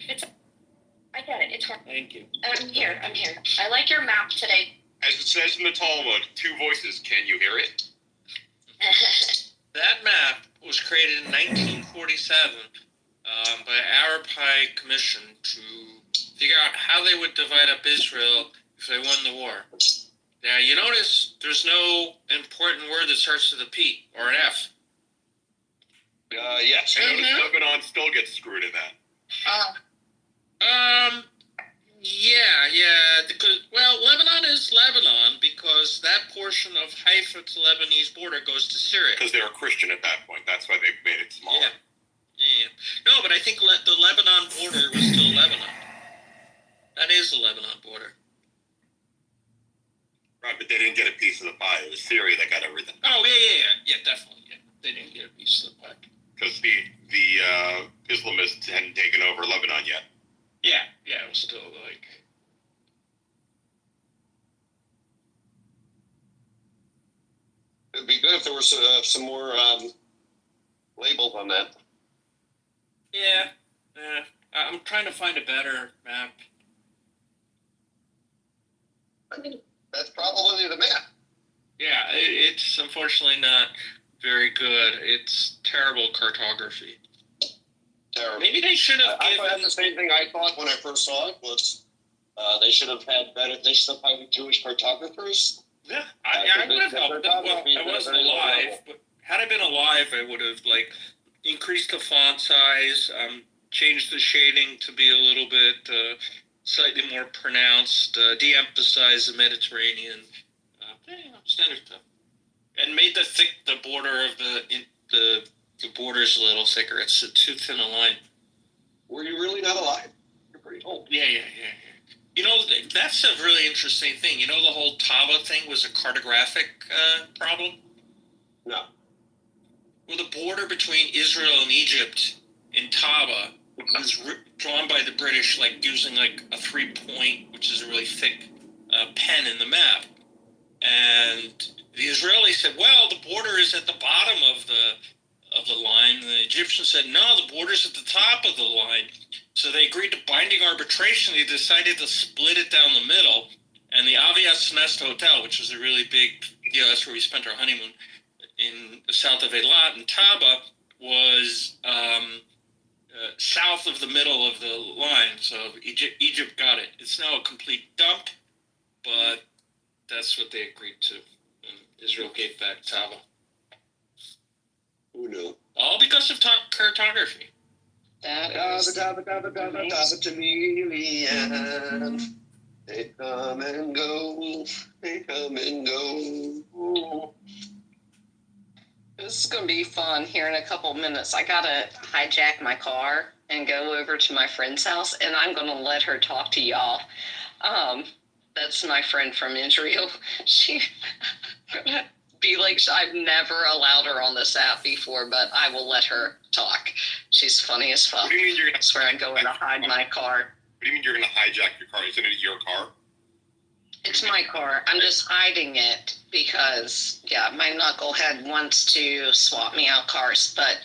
I get it. It's hard. Thank you. I'm here. I like your map today. As it says in the Talmud, 2 voices. Can you hear it? That map was created in 1947 by Arapai Commission to figure out how they would divide up Israel if they won the war. Now, you notice there's no important word that starts with a P or an F. Yes. I notice Lebanon still gets screwed in that. Yeah, because, well, Lebanon is Lebanon because that portion of Haifa to Lebanese border goes to Syria. Because they were Christian at that point. That's why they made it smaller. Yeah. No, but I think the Lebanon border was still Lebanon. That is the Lebanon border. Right, but they didn't get a piece of the pie. It was Syria that got everything. Oh, yeah, definitely. Yeah. They didn't get a piece of the pie. Because the Islamists hadn't taken over Lebanon yet. Yeah, it was still like... It'd be good if there was some more labels on that. Yeah. I'm trying to find a better map. I mean, that's probably the map. Yeah, it's unfortunately not very good. It's terrible cartography. Terrible. Maybe they should have given... I the same thing I thought when I first saw it was they should have had better... They should have hired Jewish cartographers. Yeah, I would have helped them. Well, I wasn't alive, but had I been alive, I would have, increased the font size, changed the shading to be a little bit slightly more pronounced, de-emphasize the Mediterranean, standard stuff. And made the border of the borders a little thicker. It's too thin a line. Were you really not alive? You're pretty Oh, yeah. You know, that's a really interesting thing. You know, the whole Taba thing was a cartographic problem? No. Well, the border between Israel and Egypt in Taba was drawn by the British, like using like a 3-point, which is a really thick pen in the map. And the Israelis said, well, the border is at the bottom of the line. And the Egyptians said, no, the border's at the top of the line. So they agreed to binding arbitration. They decided to split it down the middle. And the Avias Nest Hotel, which was a really big, that's where we spent our honeymoon, in the south of Eilat, and Taba was south of the middle of the line. So Egypt got it. It's now a complete dump, but that's what they agreed to. And Israel gave back Taba. Who knew? All because of cartography. That is chameleon. They come and go. They come and go. This is going to be fun here in a couple minutes. I got to hijack my car and go over to my friend's house, and I'm going to let her talk to y'all. That's my friend from Israel. She be like, I've never allowed her on this app before, but I will let her talk. She's funny as fuck. What do you mean you're I swear I'm going to hide my car. What do you mean you're going to hijack your car? Isn't it your car? It's my car. I'm just hiding it because, my knucklehead wants to swap me out cars, but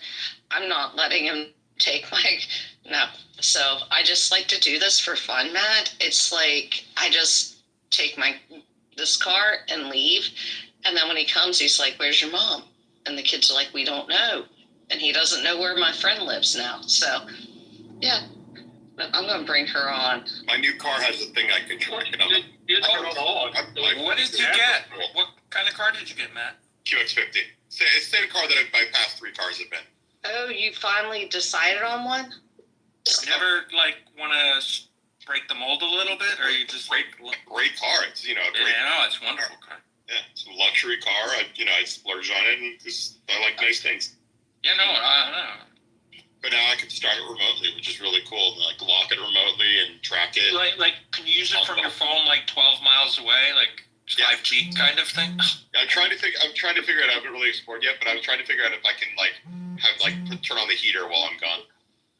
I'm not letting him take no. So I just like to do this for fun, Matt. It's like I just take this car and leave, and then when he comes, he's like, "Where's your mom?" And the kids are like, "We don't know," and he doesn't know where my friend lives now. So, I'm gonna bring her on. My new car has a thing I can track it on. What did you get? What kind of car did you get, Matt? QX50. It's the same car that my past 3 cars have been. Oh, you finally decided on one? You never want to break the mold a little bit, or you just great car? It's great. It's a wonderful car. Yeah, it's a luxury car. I splurge on it, and I like nice things. Yeah, no, I know. But now I can start it remotely, which is really cool. And, lock it remotely and track it. Can you use it from your phone 12 miles away, 5G kind of thing? I'm trying to figure it out. I haven't really explored yet, but I'm trying to figure out if I can turn on the heater while I'm gone.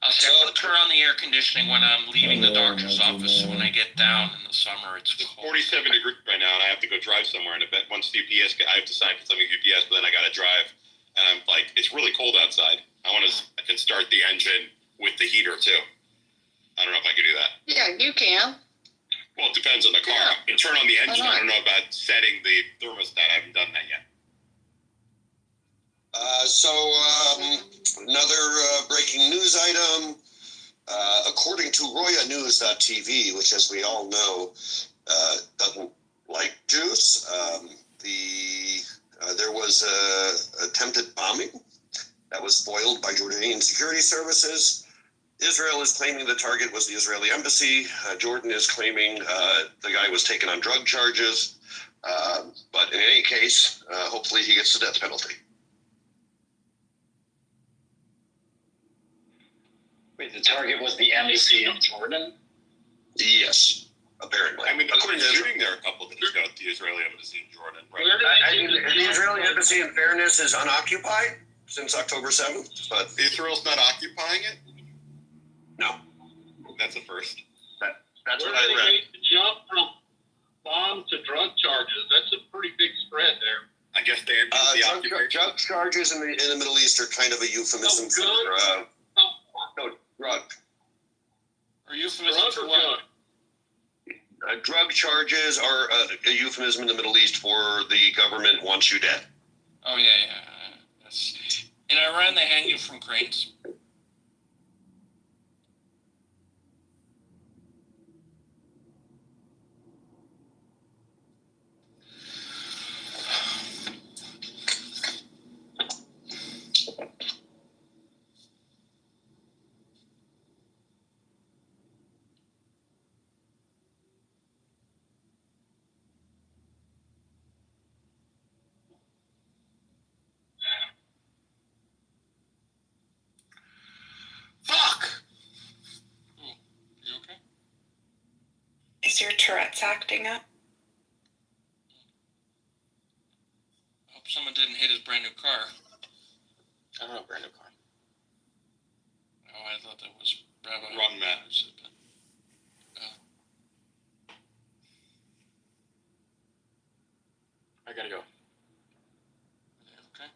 I'll turn on the air conditioning when I'm leaving the doctor's office. So when I get down in the summer, it's cold. 47 degrees right now, and I have to go drive somewhere. And I bet once UPS, I have to sign for something UPS, but then I got to drive. And I'm like, it's really cold outside. I can start the engine with the heater too. I don't know if I can do that. Yeah, you can. Well, it depends on the car. I can turn on the engine. I don't know about setting the thermostat. I haven't done that yet. Another breaking news item. According to RoyaNews.tv, which, as we all know, doesn't like Jews, there was a attempted bombing that was foiled by Jordanian security services. Israel is claiming the target was the Israeli embassy. Jordan is claiming the guy was taken on drug charges. But in any case, hopefully he gets the death penalty. Wait, the target was the embassy in Jordan? Yes, apparently. I mean, there was shooting there a couple of days ago at the Israeli embassy in Jordan, right? The Israeli embassy, in fairness, is unoccupied since October 7th, but Israel's not occupying it? No. That's a first. That's Where what I they read. made the jump from bomb to drug charges. That's a pretty big spread there. I guess they the occupation. Drug charges in the Middle East are kind of a euphemism for drug. Or euphemism for what? Drug charges are a euphemism in the Middle East for the government wants you dead. Oh, yeah. In Iran, they hang you from cranes. Tourette's acting up? Hope someone didn't hit his brand new car. I don't know, brand new car. Oh, I thought that was Bravo. Wrong Matt. I gotta go. Okay.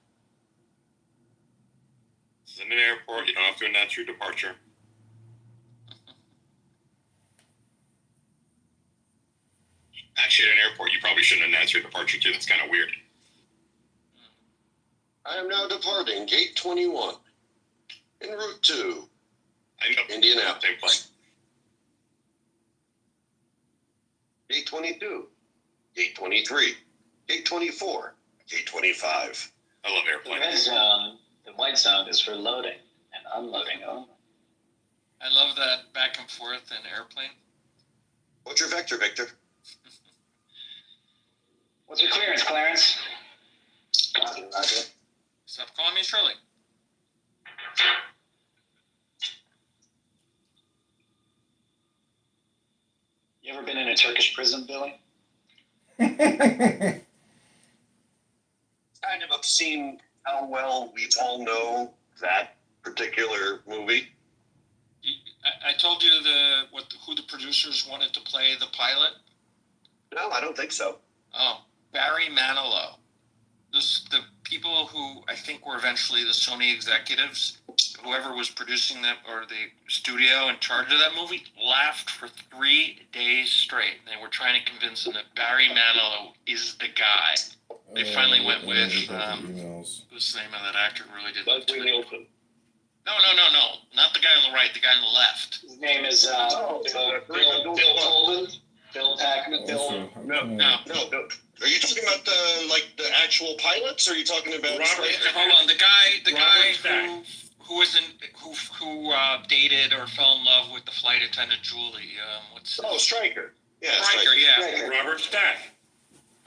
This is in an airport. You don't have to announce your departure. Actually, at an airport, you probably shouldn't announce your departure too. That's kind of weird. I am now departing Gate 21 en route to I know. Indianapolis. Same plane. Gate 22, Gate 23, Gate 24, Gate 25. I love The airplanes. red zone, the white zone is for loading and unloading only. I love that back and forth in airplane. What's your vector, Victor? What's your clearance, Clarence? Roger, roger. Stop calling me Shirley. You ever been in a Turkish prison, Billy? Kind of obscene how well we all know that particular movie. I told you who the producers wanted to play the pilot. No, I don't think so. Oh, Barry Manilow. The people who I think were eventually the Sony executives, whoever was producing that or the studio in charge of that movie, laughed for 3 days straight. They were trying to convince them that Barry Manilow is the guy. They finally went with what's the name of that actor who really did Leslie Nielsen. No, not the guy on the right, the guy on the left. His name is Bill Pullman. Bill Packman. Bill. No. Are you talking about the actual pilots, or are you talking about? Hold on, the guy who dated or fell in love with the flight attendant Julie. Stryker. Yeah, Stryker. Yeah. Stryker. Robert Stack.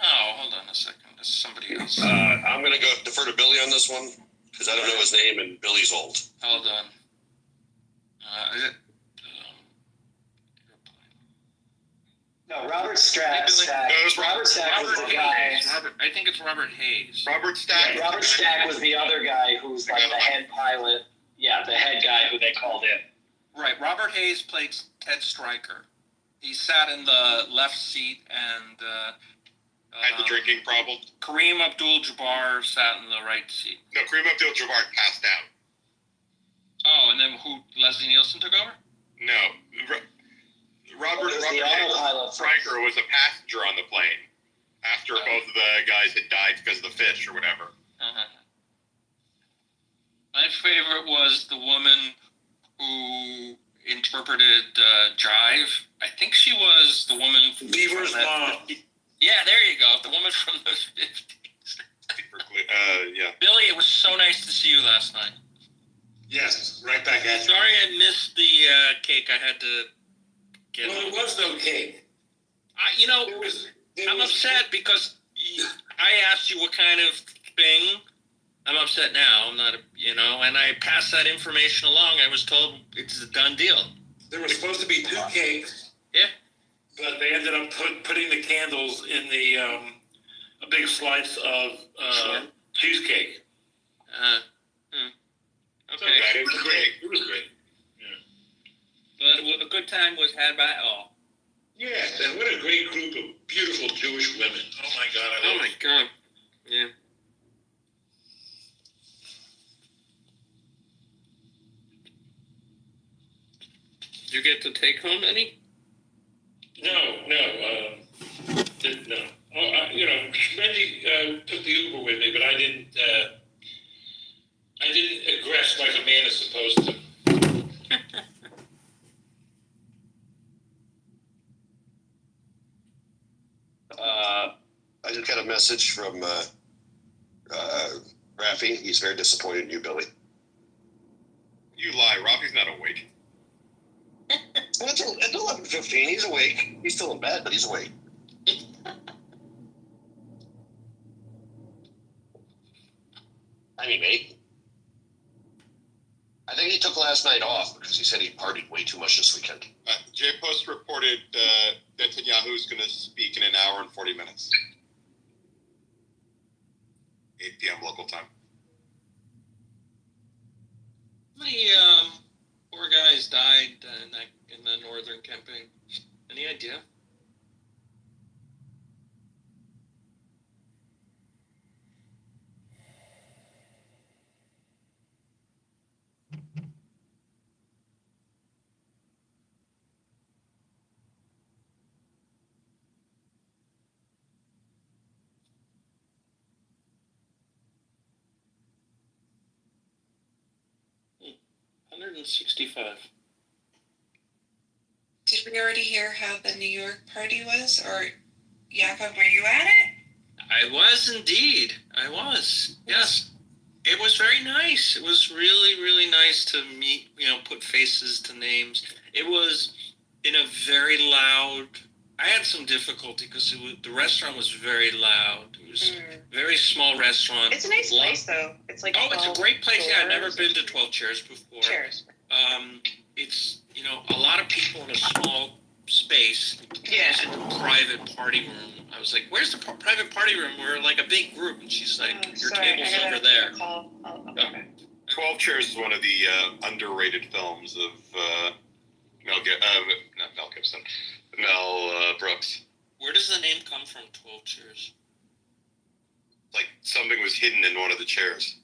Oh, hold on a second. This is somebody else. I'm gonna go defer to Billy on this one because I don't know his name and Billy's old. Hold on. Is it? No, Robert Stack. Robert Stack was the guy. I think it's Robert Hayes. Robert Stack. Yeah, Robert Stack was the other guy who's like the head pilot. Yeah, the head guy who they called in. Right. Robert Hayes played Ted Stryker. He sat in the left seat and Had the drinking problem. Kareem Abdul-Jabbar sat in the right seat. No, Kareem Abdul-Jabbar passed out. Oh, and then Leslie Nielsen took over? No. Robert autopilot Stryker was a passenger on the plane after both of the guys had died because of the fish or whatever. My favorite was the woman who interpreted Jive. I think she was the woman from Beaver's mom. Yeah, there you go. The woman from the 50s. Yeah. Billy, it was so nice to see you last night. Yes, right back at you. Sorry I missed the cake. I had to get Well, there was no cake. I'm upset because I asked you what kind of thing. I'm upset now. I'm not, and I passed that information along. I was told it's a done deal. There were supposed to be 2 cakes. Yeah. But they ended up putting the candles in the a big slice of cheesecake. Okay. It was great. It was great. But a good time was had by all. Yes, and what a great group of beautiful Jewish women. Oh my God! Oh my God. Yeah. Did you get to take home any? No. Benji took the Uber with me, but I didn't. I didn't aggress like a man is supposed to. I just got a message from Rafi. He's very disappointed in you, Billy. You lie. Robbie's not awake. Well, it's 11:15. He's awake. He's still in bed, but he's awake. I mean, mate. I think he took last night off because he said he partied way too much this weekend. J-Post reported Netanyahu's going to speak in an hour and 40 minutes. 8 p.m. local time. How many poor guys died in the northern campaign? Any idea? Hmm. 165. Did we already hear how the New York party was? Or, Jakob, were you at it? I was indeed. I was. Yes. It was very nice. It was really, really nice to meet, put faces to names. It was in a very loud. I had some difficulty because the restaurant was very loud. It was a very small restaurant. It's a nice place, though. It's like it's a great place. Yeah, I've never been to 12 Chairs before. Chairs. It's a lot of people in a small space. Yeah. It's a private party room. I was like, "Where's the private party room? We're like a big group." And she's like, "Your table's over there." Okay. 12 Chairs is one of the underrated films of Mel Brooks. Where does the name come from, 12 Chairs? Like something was hidden in one of the chairs.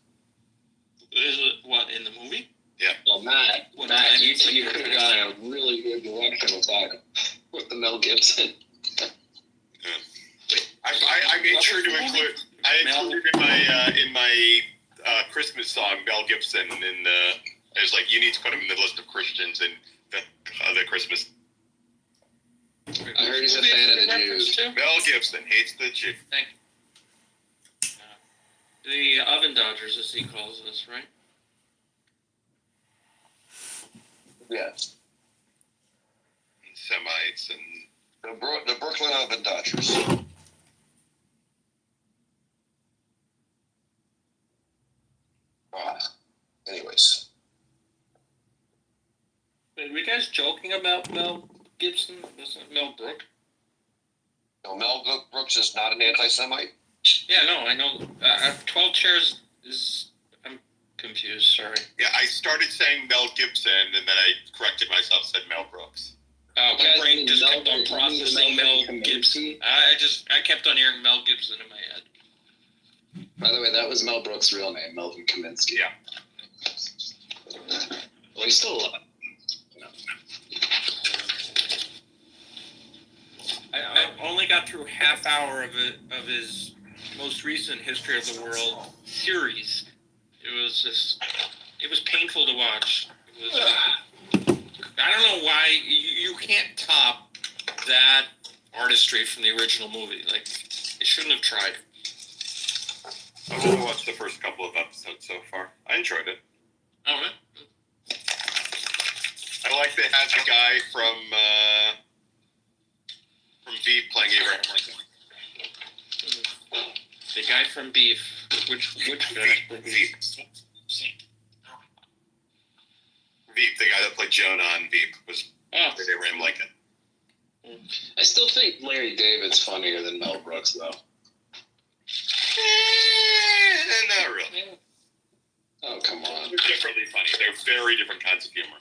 Is it, what, in the movie? Yeah. Well, Matt, you could have gone in a really good direction with that, with the Mel Gibson. I made sure to include. I included in my Christmas song Mel Gibson, and I was like, you need to put him in the list of Christians and the Christmas. I heard he's a fan of the Jews. Mel Gibson hates the Jews. Thank you. The Oven Dodgers, as he calls us, right? Yes. Semites and The Brooklyn Oven Dodgers. Anyways. Were you guys joking about Mel Gibson? Wasn't Mel Brooks? No, Mel Brooks is not an anti-Semite? Yeah, no, I know. 12 Chairs is... I'm confused, sorry. Yeah, I started saying Mel Gibson, and then I corrected myself, said Mel Brooks. My brain just kept on processing Mel Gibson. I kept on hearing Mel Gibson in my head. By the way, that was Mel Brooks' real name, Melvin Kaminsky. Yeah. Well, he's still alive. I only got through half hour of his most recent History of the World series. It was painful to watch. It was, I don't know why you can't top that artistry from the original movie. Like, they shouldn't have tried. I've only watched the first couple of episodes so far. I enjoyed it. Oh, really? I like they had the guy from Veep playing Abraham Lincoln. The guy from Beef. Which guy? Veep. Veep, the guy that played Jonah on Veep, was Abraham Lincoln. I still think Larry David's funnier than Mel Brooks, though. Not really. Oh, come on. They're differently funny. They're very different kinds of humor.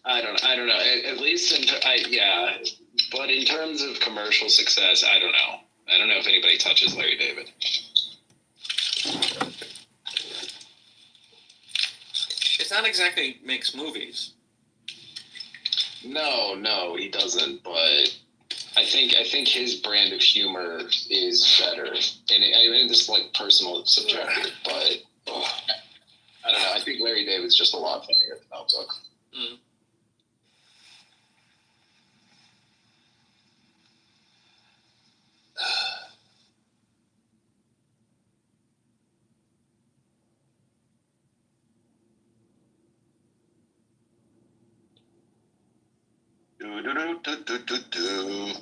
I don't know. At least, but in terms of commercial success, I don't know. I don't know if anybody touches Larry David. It's not exactly makes movies. No, he doesn't. But I think his brand of humor is better. And I mean, this is like personal, subjective, but I don't know. I think Larry David's just a lot funnier than Mel Brooks. Mm. Do.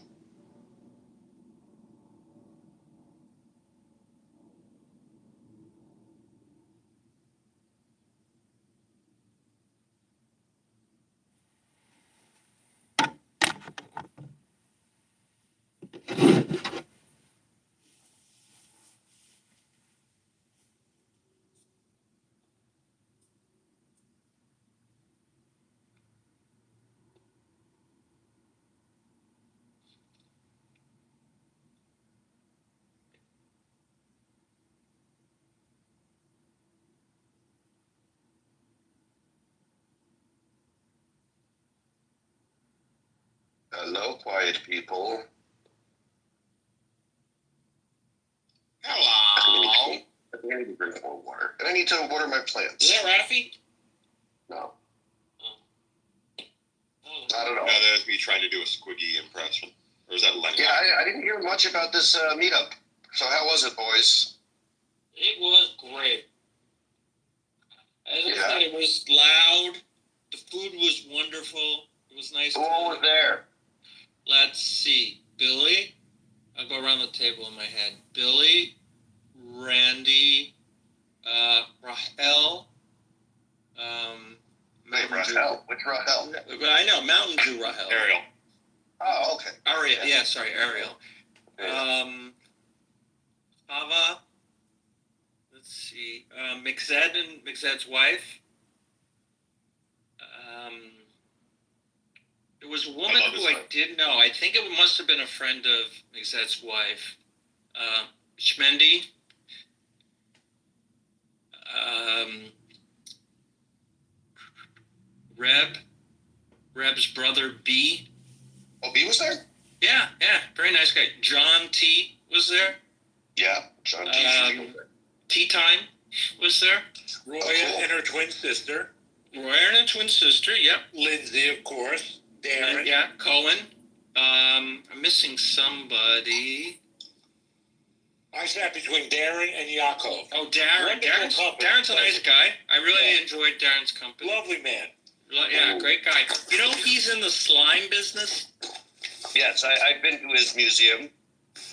Hello, quiet people. Hello. I need to drink more water. And I need to water my plants. Is that Rafi? No. I don't know. No, that's me trying to do a Squiggy impression. Or is that Lenny? Yeah, I didn't hear much about this meetup. So how was it, boys? It was great. As I Yeah. said, it was loud. The food was wonderful. It was nice. Who all was there? Let's see. Billy. I'll go around the table in my head. Billy, Randy, Rahel. Wait, Rahel? Which Rahel? I know, Mountain Dew Rahel. Ariel. Oh, okay. Ariel, yeah, sorry, Ariel. Ava. Let's see. McZed and McZed's wife. There was a woman who I did know. I think it must have been a friend of McZed's wife. Shmendi. Reb's brother B. Oh, B was there? Yeah, very nice guy. John T was there. Yeah, John T. Tea Time was there. Roya and her twin sister. Roya and her twin sister, yep. Lindsay, of course. Darren. Yeah, Cohen. I'm missing somebody. I sat between Darren and Yaakov. Oh, Darren. Darren's a nice guy. I really enjoyed Darren's company. Lovely man. Yeah, great guy. You know, he's in the slime business. Yes, I've been to his museum.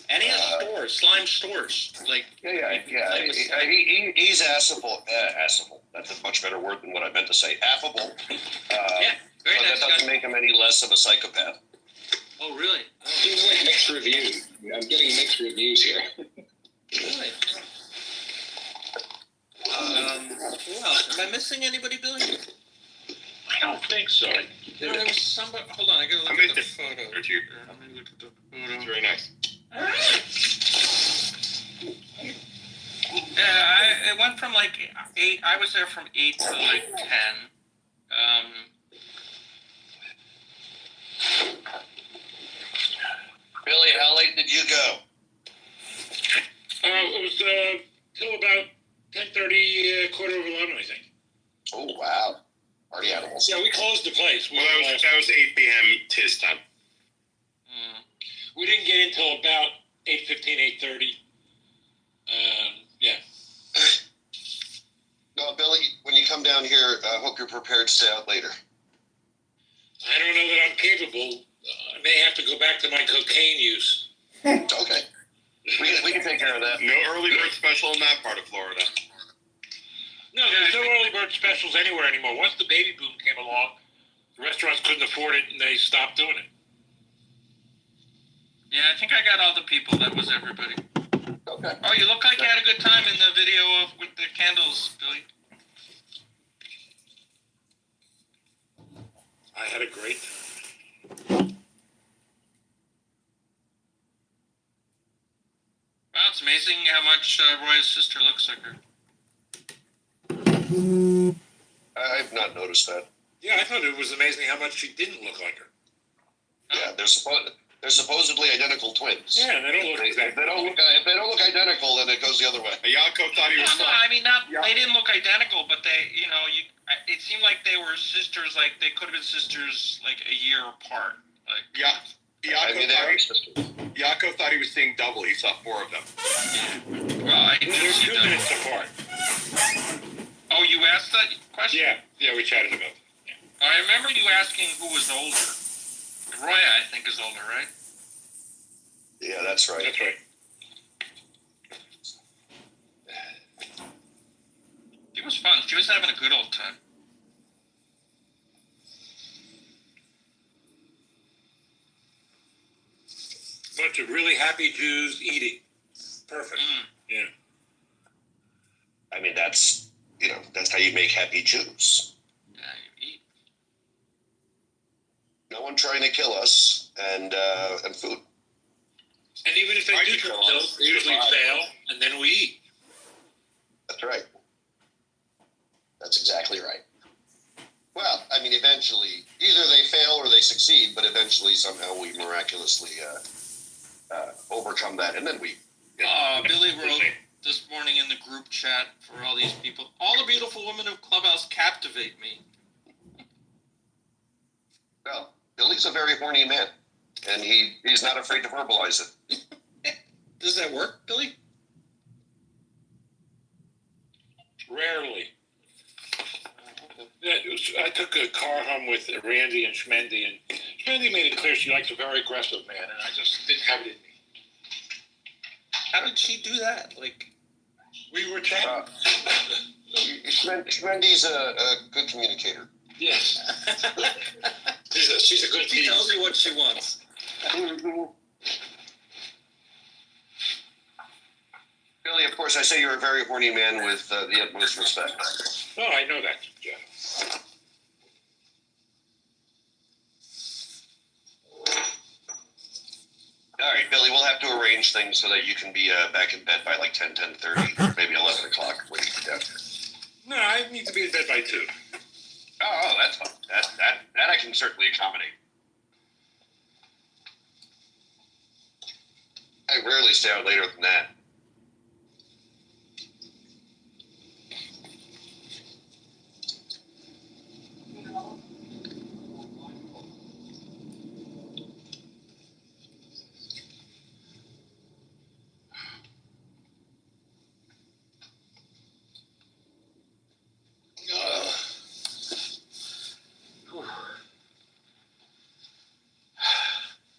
And he has stores, slime stores. Like He's affable. Affable. That's a much better word than what I meant to say. Affable. Yeah, very but nice that doesn't guy. make him any less of a psychopath. Oh, really? Seems like mixed reviews. I'm getting mixed reviews here. Really? Who else? Am I missing anybody, Billy? I don't think so. There was somebody. Hold on, I gotta look at the photo. Let me look at the photo. It's very nice. Yeah, it went from like 8. I was there from 8 to like 10. Billy, how late did you go? It was till about 10:30, quarter of 11, I think. Oh, wow. Party animals. Yeah, we closed the place. Well, that was 8 p.m. his time. We didn't get in until about 8:15, 8:30. Yeah. No, Billy, when you come down here, I hope you're prepared to stay out later. I don't know that I'm capable. I may have to go back to my cocaine use. Okay. We can take care of that. No early bird special in that part of Florida. No, there's no early bird specials anywhere anymore. Once the baby boom came along, the restaurants couldn't afford it and they stopped doing it. Yeah, I think I got all the people. That was everybody. Okay. Oh, you look like you had a good time in the video with the candles, Billy. I had a great time. Wow, it's amazing how much Roy's sister looks like her. I've not noticed that. Yeah, I thought it was amazing how much she didn't look like her. Yeah, they're supposedly identical twins. Yeah, they don't look exactly. If they don't look identical, then it goes the other way. Yaakov thought he was No, I mean, they didn't look identical, but they, it seemed like they were sisters, like they could have been sisters like a year apart. Like, Yaakov thought he was seeing double. He saw 4 of them. Well, I They were 2 minutes apart. Oh, you asked that question? Yeah, we chatted about it. Yeah. I remember you asking who was older. Roya, I think, is older, right? Yeah, that's right. That's right. It was fun. She was having a good old time. Bunch of really happy Jews eating. Perfect. Yeah. I mean, that's how you make happy Jews. Yeah, you eat. No one trying to kill us, and food. And even if they do kill us, they usually fail, and then we eat. That's right. That's exactly right. Well, I mean, eventually, either they fail or they succeed, but eventually, somehow, we miraculously overcome that, and then we. Billy wrote this morning in the group chat for all these people. All the beautiful women of Clubhouse captivate me. Well, Billy's a very horny man, and he's not afraid to verbalize it. Does that work, Billy? Rarely. Yeah, I took a car home with Randy and Schmendy, and Schmendy made it clear she likes a very aggressive man, and I just didn't have it in me. How did she do that? Like, we were chatting. Schmendy's a good communicator. Yes. she's a good She tells you what she wants. Billy, of course, I say you're a very horny man with the utmost respect. Oh, I know that, Jeff. All right, Billy, we'll have to arrange things so that you can be back in bed by like 10:30, maybe 11 o'clock when you get down. No, I need to be in bed by 2. Oh, that's fine. That I can certainly accommodate. I rarely stay out later than that.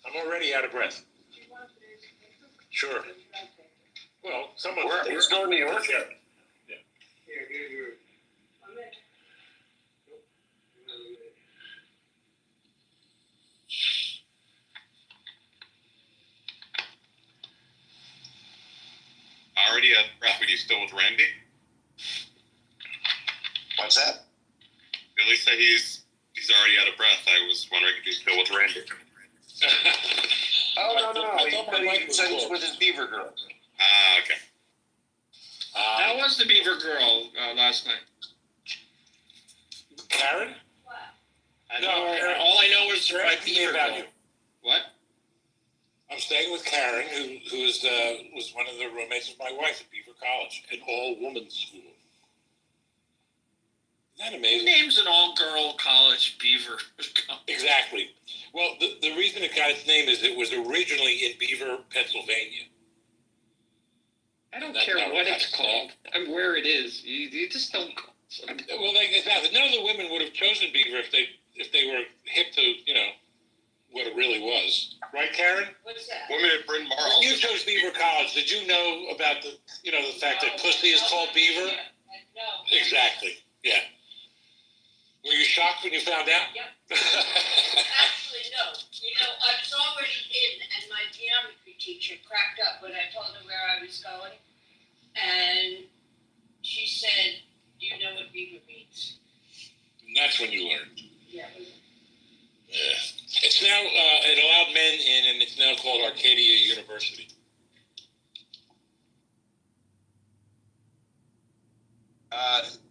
I'm already out of breath. Sure. Well, someone. We're still in New York. Yeah. Already out of breath, but you still with Randy? What's that? Billy said he's already out of breath. I was wondering if he's still with Randy. Oh, no. He said he's with his beaver girl. Ah, okay. How was the Beaver Girl last night? Karen? All I know is my Beaver about Girl. you. What? I'm staying with Karen, who is was one of the roommates of my wife at Beaver College, an all-woman school. Isn't that amazing? Who names an all-girl college Beaver? Exactly. Well, the reason it got its name is it was originally in Beaver, Pennsylvania. I don't care what it's called. I'm where it is. You just don't. Well, exactly. None of the women would have chosen Beaver if they were hip to what it really was. Right, Karen? What's that? Women at Bryn Mawr. When you chose Beaver College, did you know about the fact that pussy is called Beaver? No. Exactly. Yeah. Were you shocked when you found out? Yep. Actually, no. I was already in, and my geometry teacher cracked up when I told her where I was going. And she said, "Do you know what beaver means?" And that's when you learned. Yeah. Yeah. It's now, it allowed men in, and it's now called Arcadia University.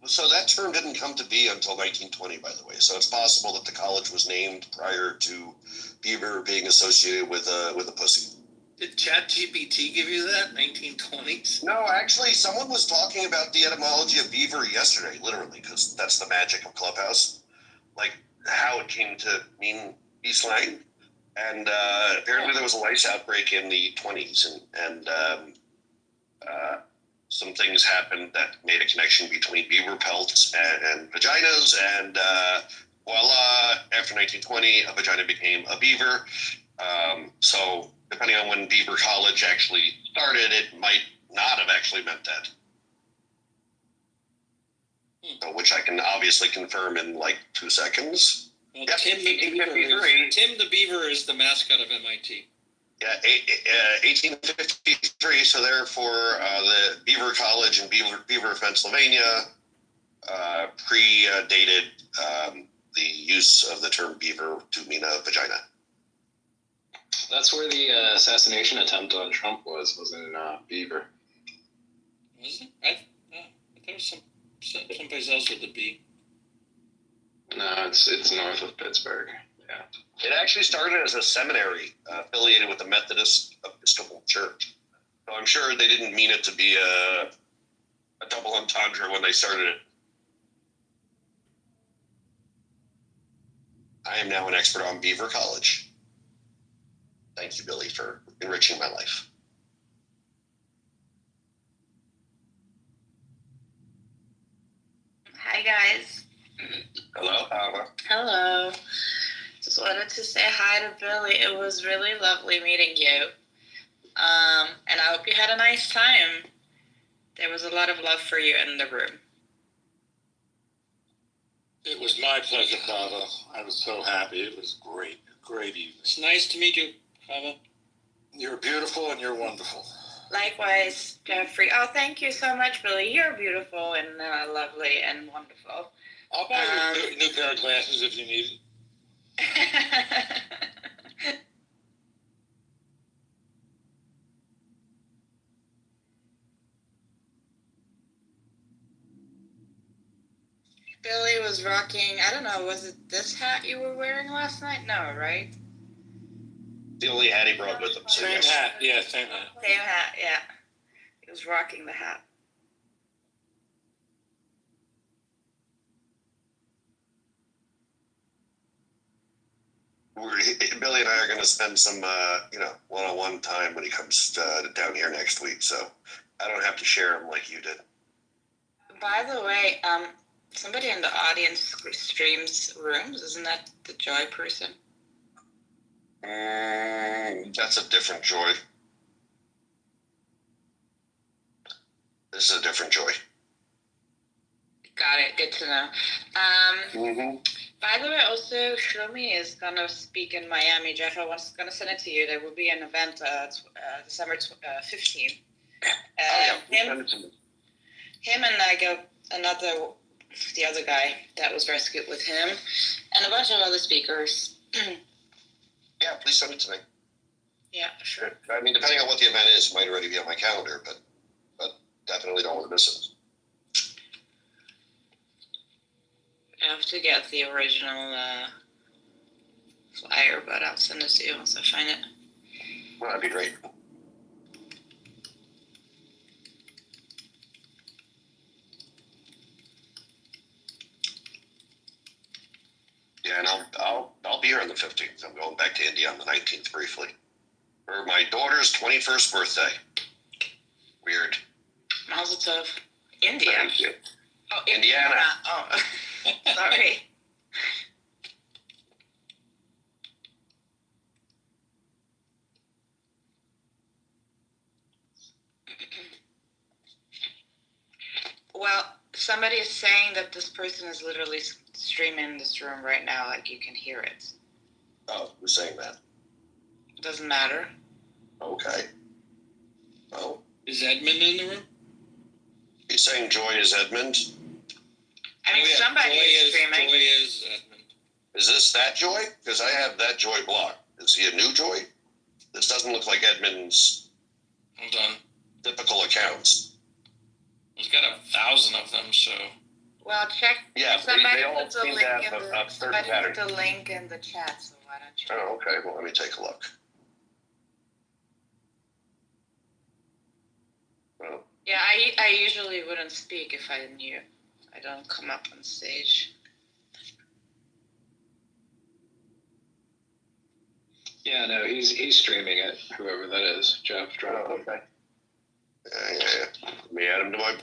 So that term didn't come to be until 1920, by the way. So it's possible that the college was named prior to beaver being associated with a pussy. Did ChatGPT give you that? 1920s? No, actually, someone was talking about the etymology of beaver yesterday, literally, because that's the magic of Clubhouse. Like how it came to mean be slang. And apparently there was a lice outbreak in the 20s, and some things happened that made a connection between beaver pelts and vaginas, and voila, after 1920, a vagina became a beaver. So depending on when Beaver College actually started, it might not have actually meant that. So, which I can obviously confirm in like 2 seconds. Well, Yep, Tim the Beaver is the mascot of MIT. Yeah, 1853. So therefore, the Beaver College in Beaver, Pennsylvania, predated the use of the term beaver to mean a vagina. That's where the assassination attempt on Trump was in Beaver. Was it? I thought it was someplace else with a B. No, it's north of Pittsburgh. Yeah. It actually started as a seminary affiliated with the Methodist Episcopal Church. So I'm sure they didn't mean it to be a double entendre when they started it. I am now an expert on Beaver College. Thank you, Billy, for enriching my life. Hi, guys. Hello, Alma. Hello. Just wanted to say hi to Billy. It was really lovely meeting you. And I hope you had a nice time. There was a lot of love for you in the room. It was my pleasure, Father. I was so happy. It was great. Great evening. It's nice to meet you, Father. You're beautiful and you're wonderful. Likewise, Jeffrey. Oh, thank you so much, Billy. You're beautiful and lovely and wonderful. I'll buy you a new pair of glasses if you need it. Billy was rocking, I don't know, was it this hat you were wearing last night? No, right? The only hat he brought with him. So Same yes. hat. Yeah, same hat. Same hat, yeah. He was rocking the hat. Billy and I are going to spend some, one-on-one time when he comes down here next week. So I don't have to share him like you did. By the way, somebody in the audience streams rooms. Isn't that the Joy person? That's a different Joy. This is a different Joy. Got it. Good to know. By the way, also, Shlomi is going to speak in Miami. Jeff, I was going to send it to you. There will be an event December 15th. Him and the other guy that was rescued with him, and a bunch of other speakers. Yeah, please send it to me. Yeah, sure. I mean, depending on what the event is, it might already be on my calendar, but definitely don't want to miss it. I have to get the original flyer, but I'll send it to you once I find it. Well, that'd be great. Yeah, and I'll be here on the 15th. I'm going back to India on the 19th briefly for my daughter's 21st birthday. Weird. Mazel tov. India. Thank you. Oh, Indiana. Oh, sorry. Well, somebody is saying that this person is literally streaming this room right now, like you can hear it. Oh, who's saying that? Doesn't matter. Okay. Oh. Is Edmund in the room? He's saying Joy is Edmund? I mean, somebody is streaming. Joy is Edmund. Is this that Joy? Because I have that Joy blocked. Is he a new Joy? This doesn't look like Edmund's Hold on. typical accounts. He's got 1,000 of them, so. Well, check. Yeah, somebody they all put the seem to link have in a certain somebody pattern. put the link in the chat, so why don't you? Oh, okay. Well, let me take a look. Well, Yeah, I usually wouldn't speak if I knew. I don't come up on stage. Yeah, no, he's streaming it. Whoever that is, Jeff. okay. Yeah. Let me add him to my.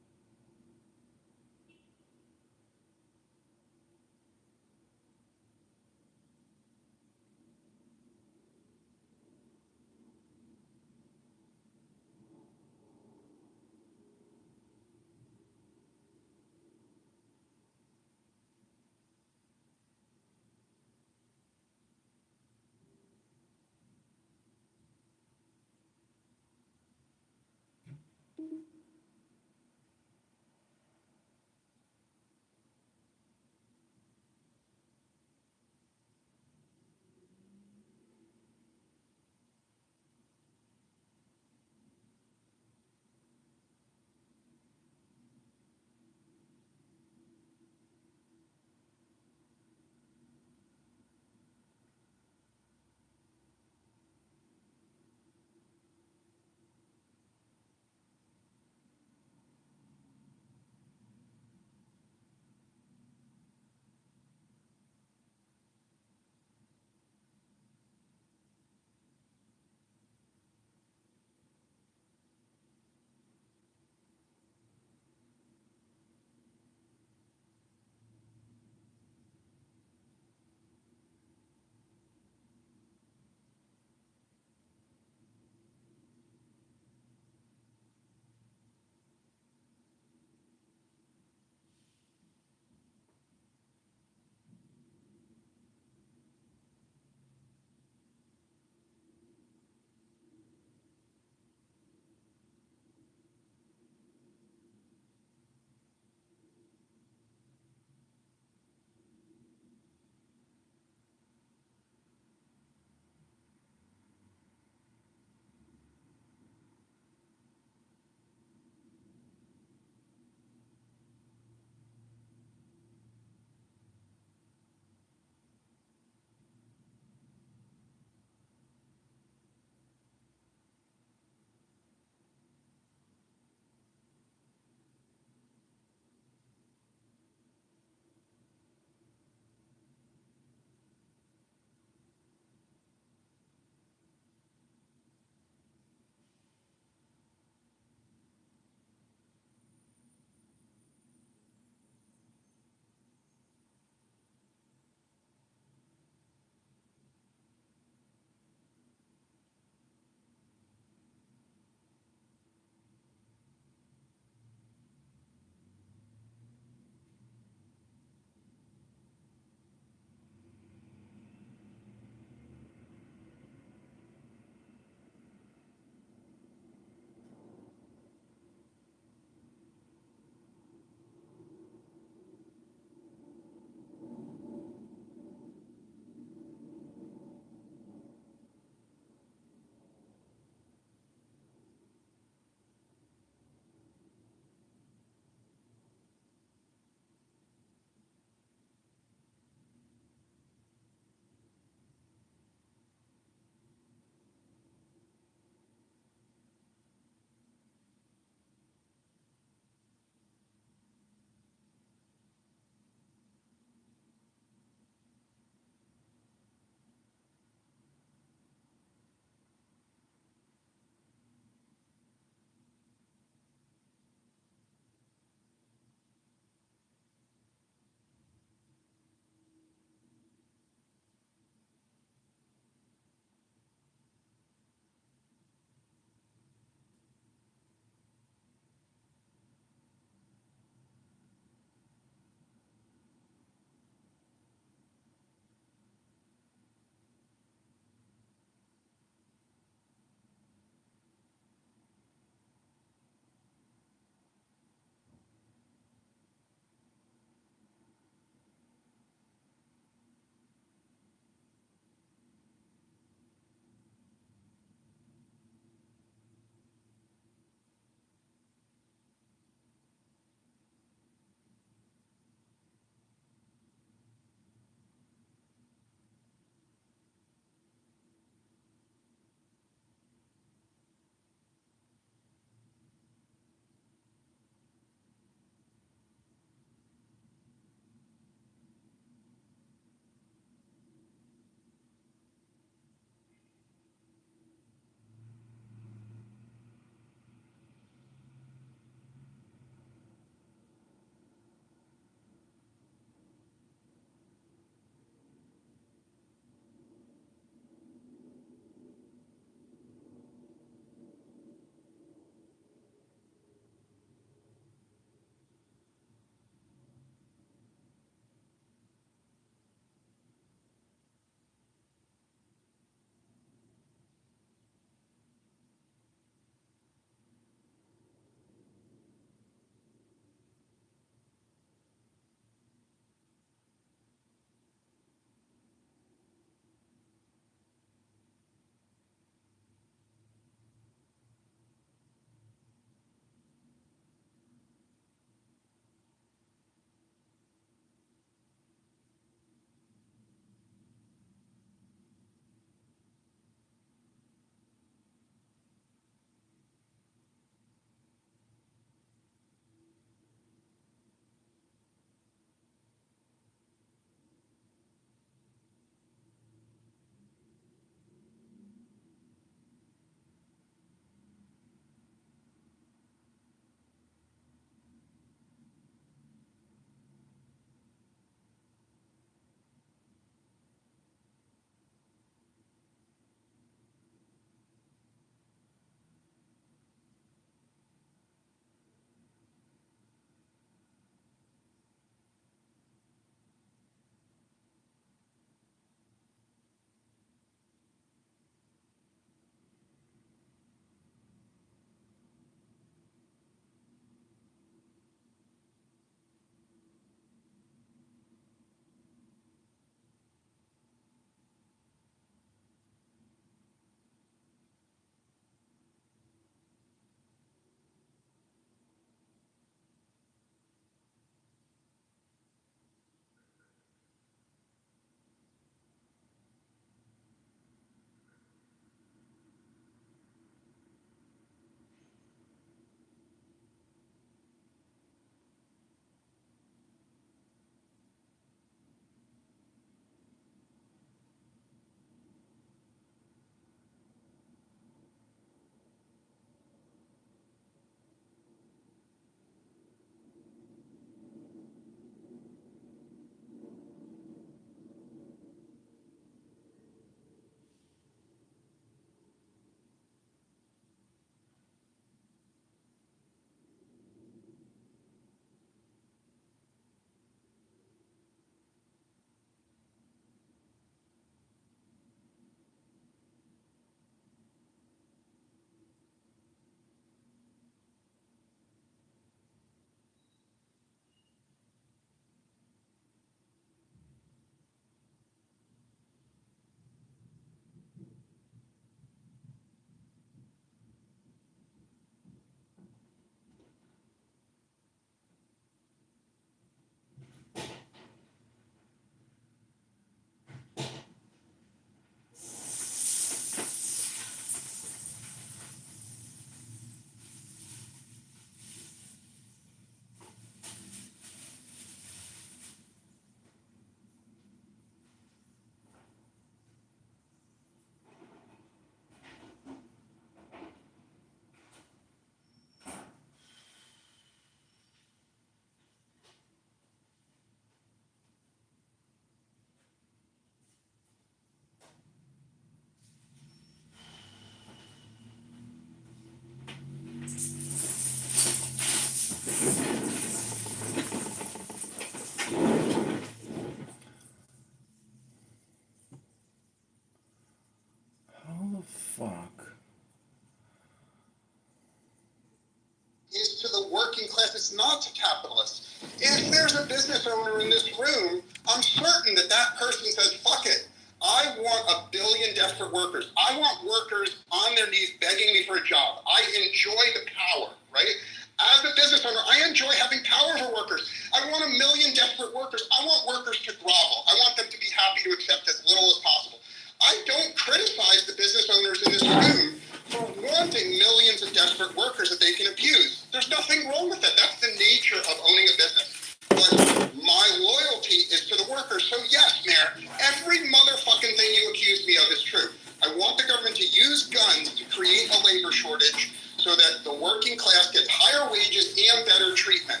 it's not to capitalists. If there's a business owner in this room, I'm certain that that person says, fuck it. I want 1 billion desperate workers. I want workers on their knees begging me for a job. I enjoy the power, right? As a business owner, I enjoy having power over workers. I want 1 million desperate workers. I want workers to grovel. I want them to be happy to accept as little as possible. I don't criticize the business owners in this room for wanting millions of desperate workers that they can abuse. There's nothing wrong with that. That's the nature of owning a business. But my loyalty is to the workers. So yes, Mayor, every motherfucking thing you accuse me of is true. I want the government to use guns to create a labor shortage so that the working class gets higher wages and better treatment.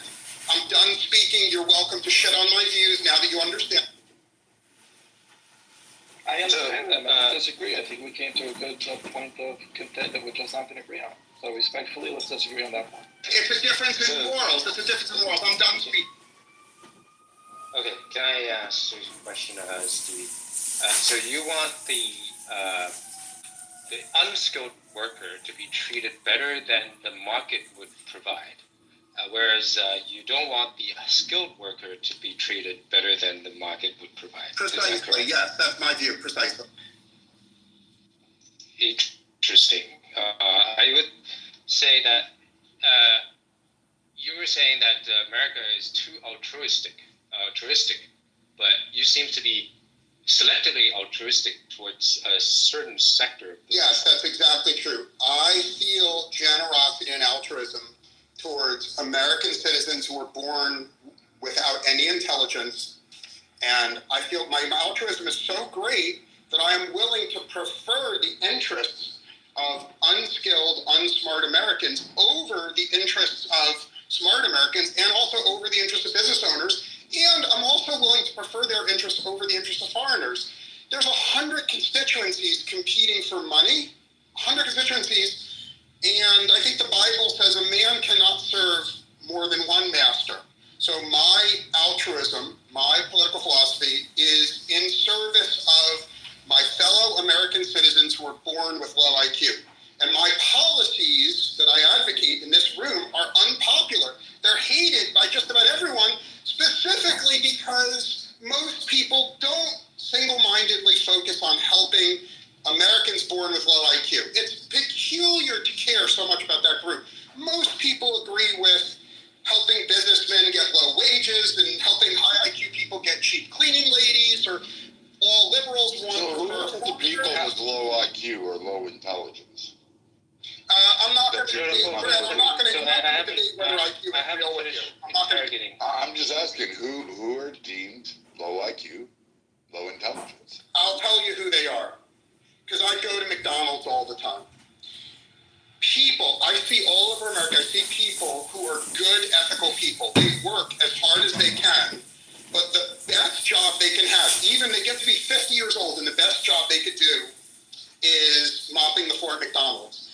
I'm done speaking. You're welcome to shit on my views now that you understand. I understand that, but I disagree. I think we came to a good point of content that we're just not going to agree on. So respectfully, let's disagree on that point. It's a difference in morals. It's a difference in morals. I'm done speaking. Okay, can I ask you a question, Steve? So you want the unskilled worker to be treated better than the market would provide, whereas you don't want the skilled worker to be treated better than the market would provide. Precisely, yes, that's my view, precisely. Interesting. I would say that you were saying that America is too altruistic, but you seem to be selectively altruistic towards a certain sector. Yes, that's exactly true. I feel generosity and altruism towards American citizens who were born without any intelligence. And I feel my altruism is so great that I am willing to prefer the interests of unskilled, unsmart Americans over the interests of smart Americans and also over the interests of business owners. And I'm also willing to prefer their interests over the interests of foreigners. There's 100 constituencies competing for money, 100 constituencies, and I think the Bible says a man cannot serve more than one master. So my altruism, my political philosophy is in service of my fellow American citizens who are born with low IQ. And my policies that I advocate in this room are unpopular. They're hated by just about everyone, specifically because most people don't single-mindedly focus on helping Americans born with low IQ. It's peculiar to care so much about that group. Most people agree with helping businessmen get low wages and helping high IQ people get cheap cleaning ladies, or all liberals want. So who are the people with low IQ or low intelligence? I'm not going to debate whether IQ is real with you. I'm just asking who are deemed low IQ, low intelligence. I'll tell you who they are, because I go to McDonald's all the time. People, I see all over America, I see people who are good, ethical people. They work as hard as they can, but the best job they can have, even they get to be 50 years old, and the best job they could do is mopping the floor at McDonald's.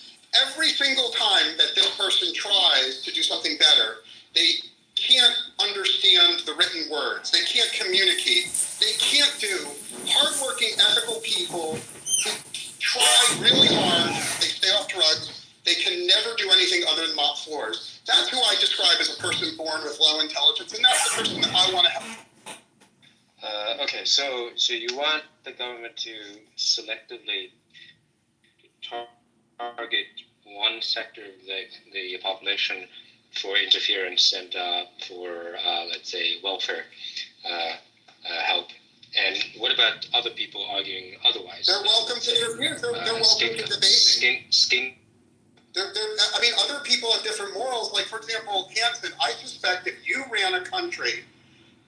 Every single time that this person tries to do something better, they can't understand the written words. They can't communicate. They can't do. Hardworking, ethical people who try really hard, they stay off drugs, they can never do anything other than mop floors. That's who I describe as a person born with low intelligence, and that's the person that I want to help. Okay, so you want the government to selectively target one sector of the population for interference and for, let's say, welfare help. And what about other people arguing otherwise? They're welcome to their views. They're welcome to debate me. I mean, other people have different morals. Like, for example, Hanson, I suspect if you ran a country,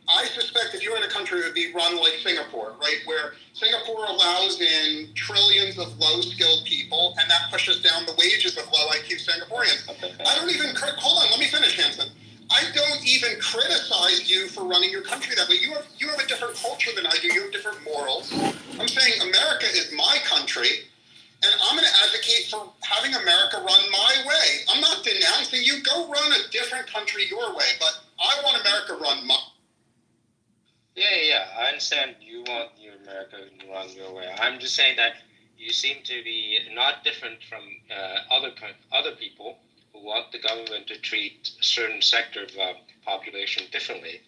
it would be run like Singapore, right? Where Singapore allows in trillions of low-skilled people, and that pushes down the wages of low IQ Singaporeans. Hold on, let me finish, Hanson. I don't even criticize you for running your country that way. You have a different culture than I do. You have different morals. I'm saying America is my country, and I'm going to advocate for having America run my way. I'm not denouncing you. Go run a different country your way, but I want America run my. Yeah. I understand you want your America to run your way. I'm just saying that you seem to be not different from other people who want the government to treat a certain sector of population differently,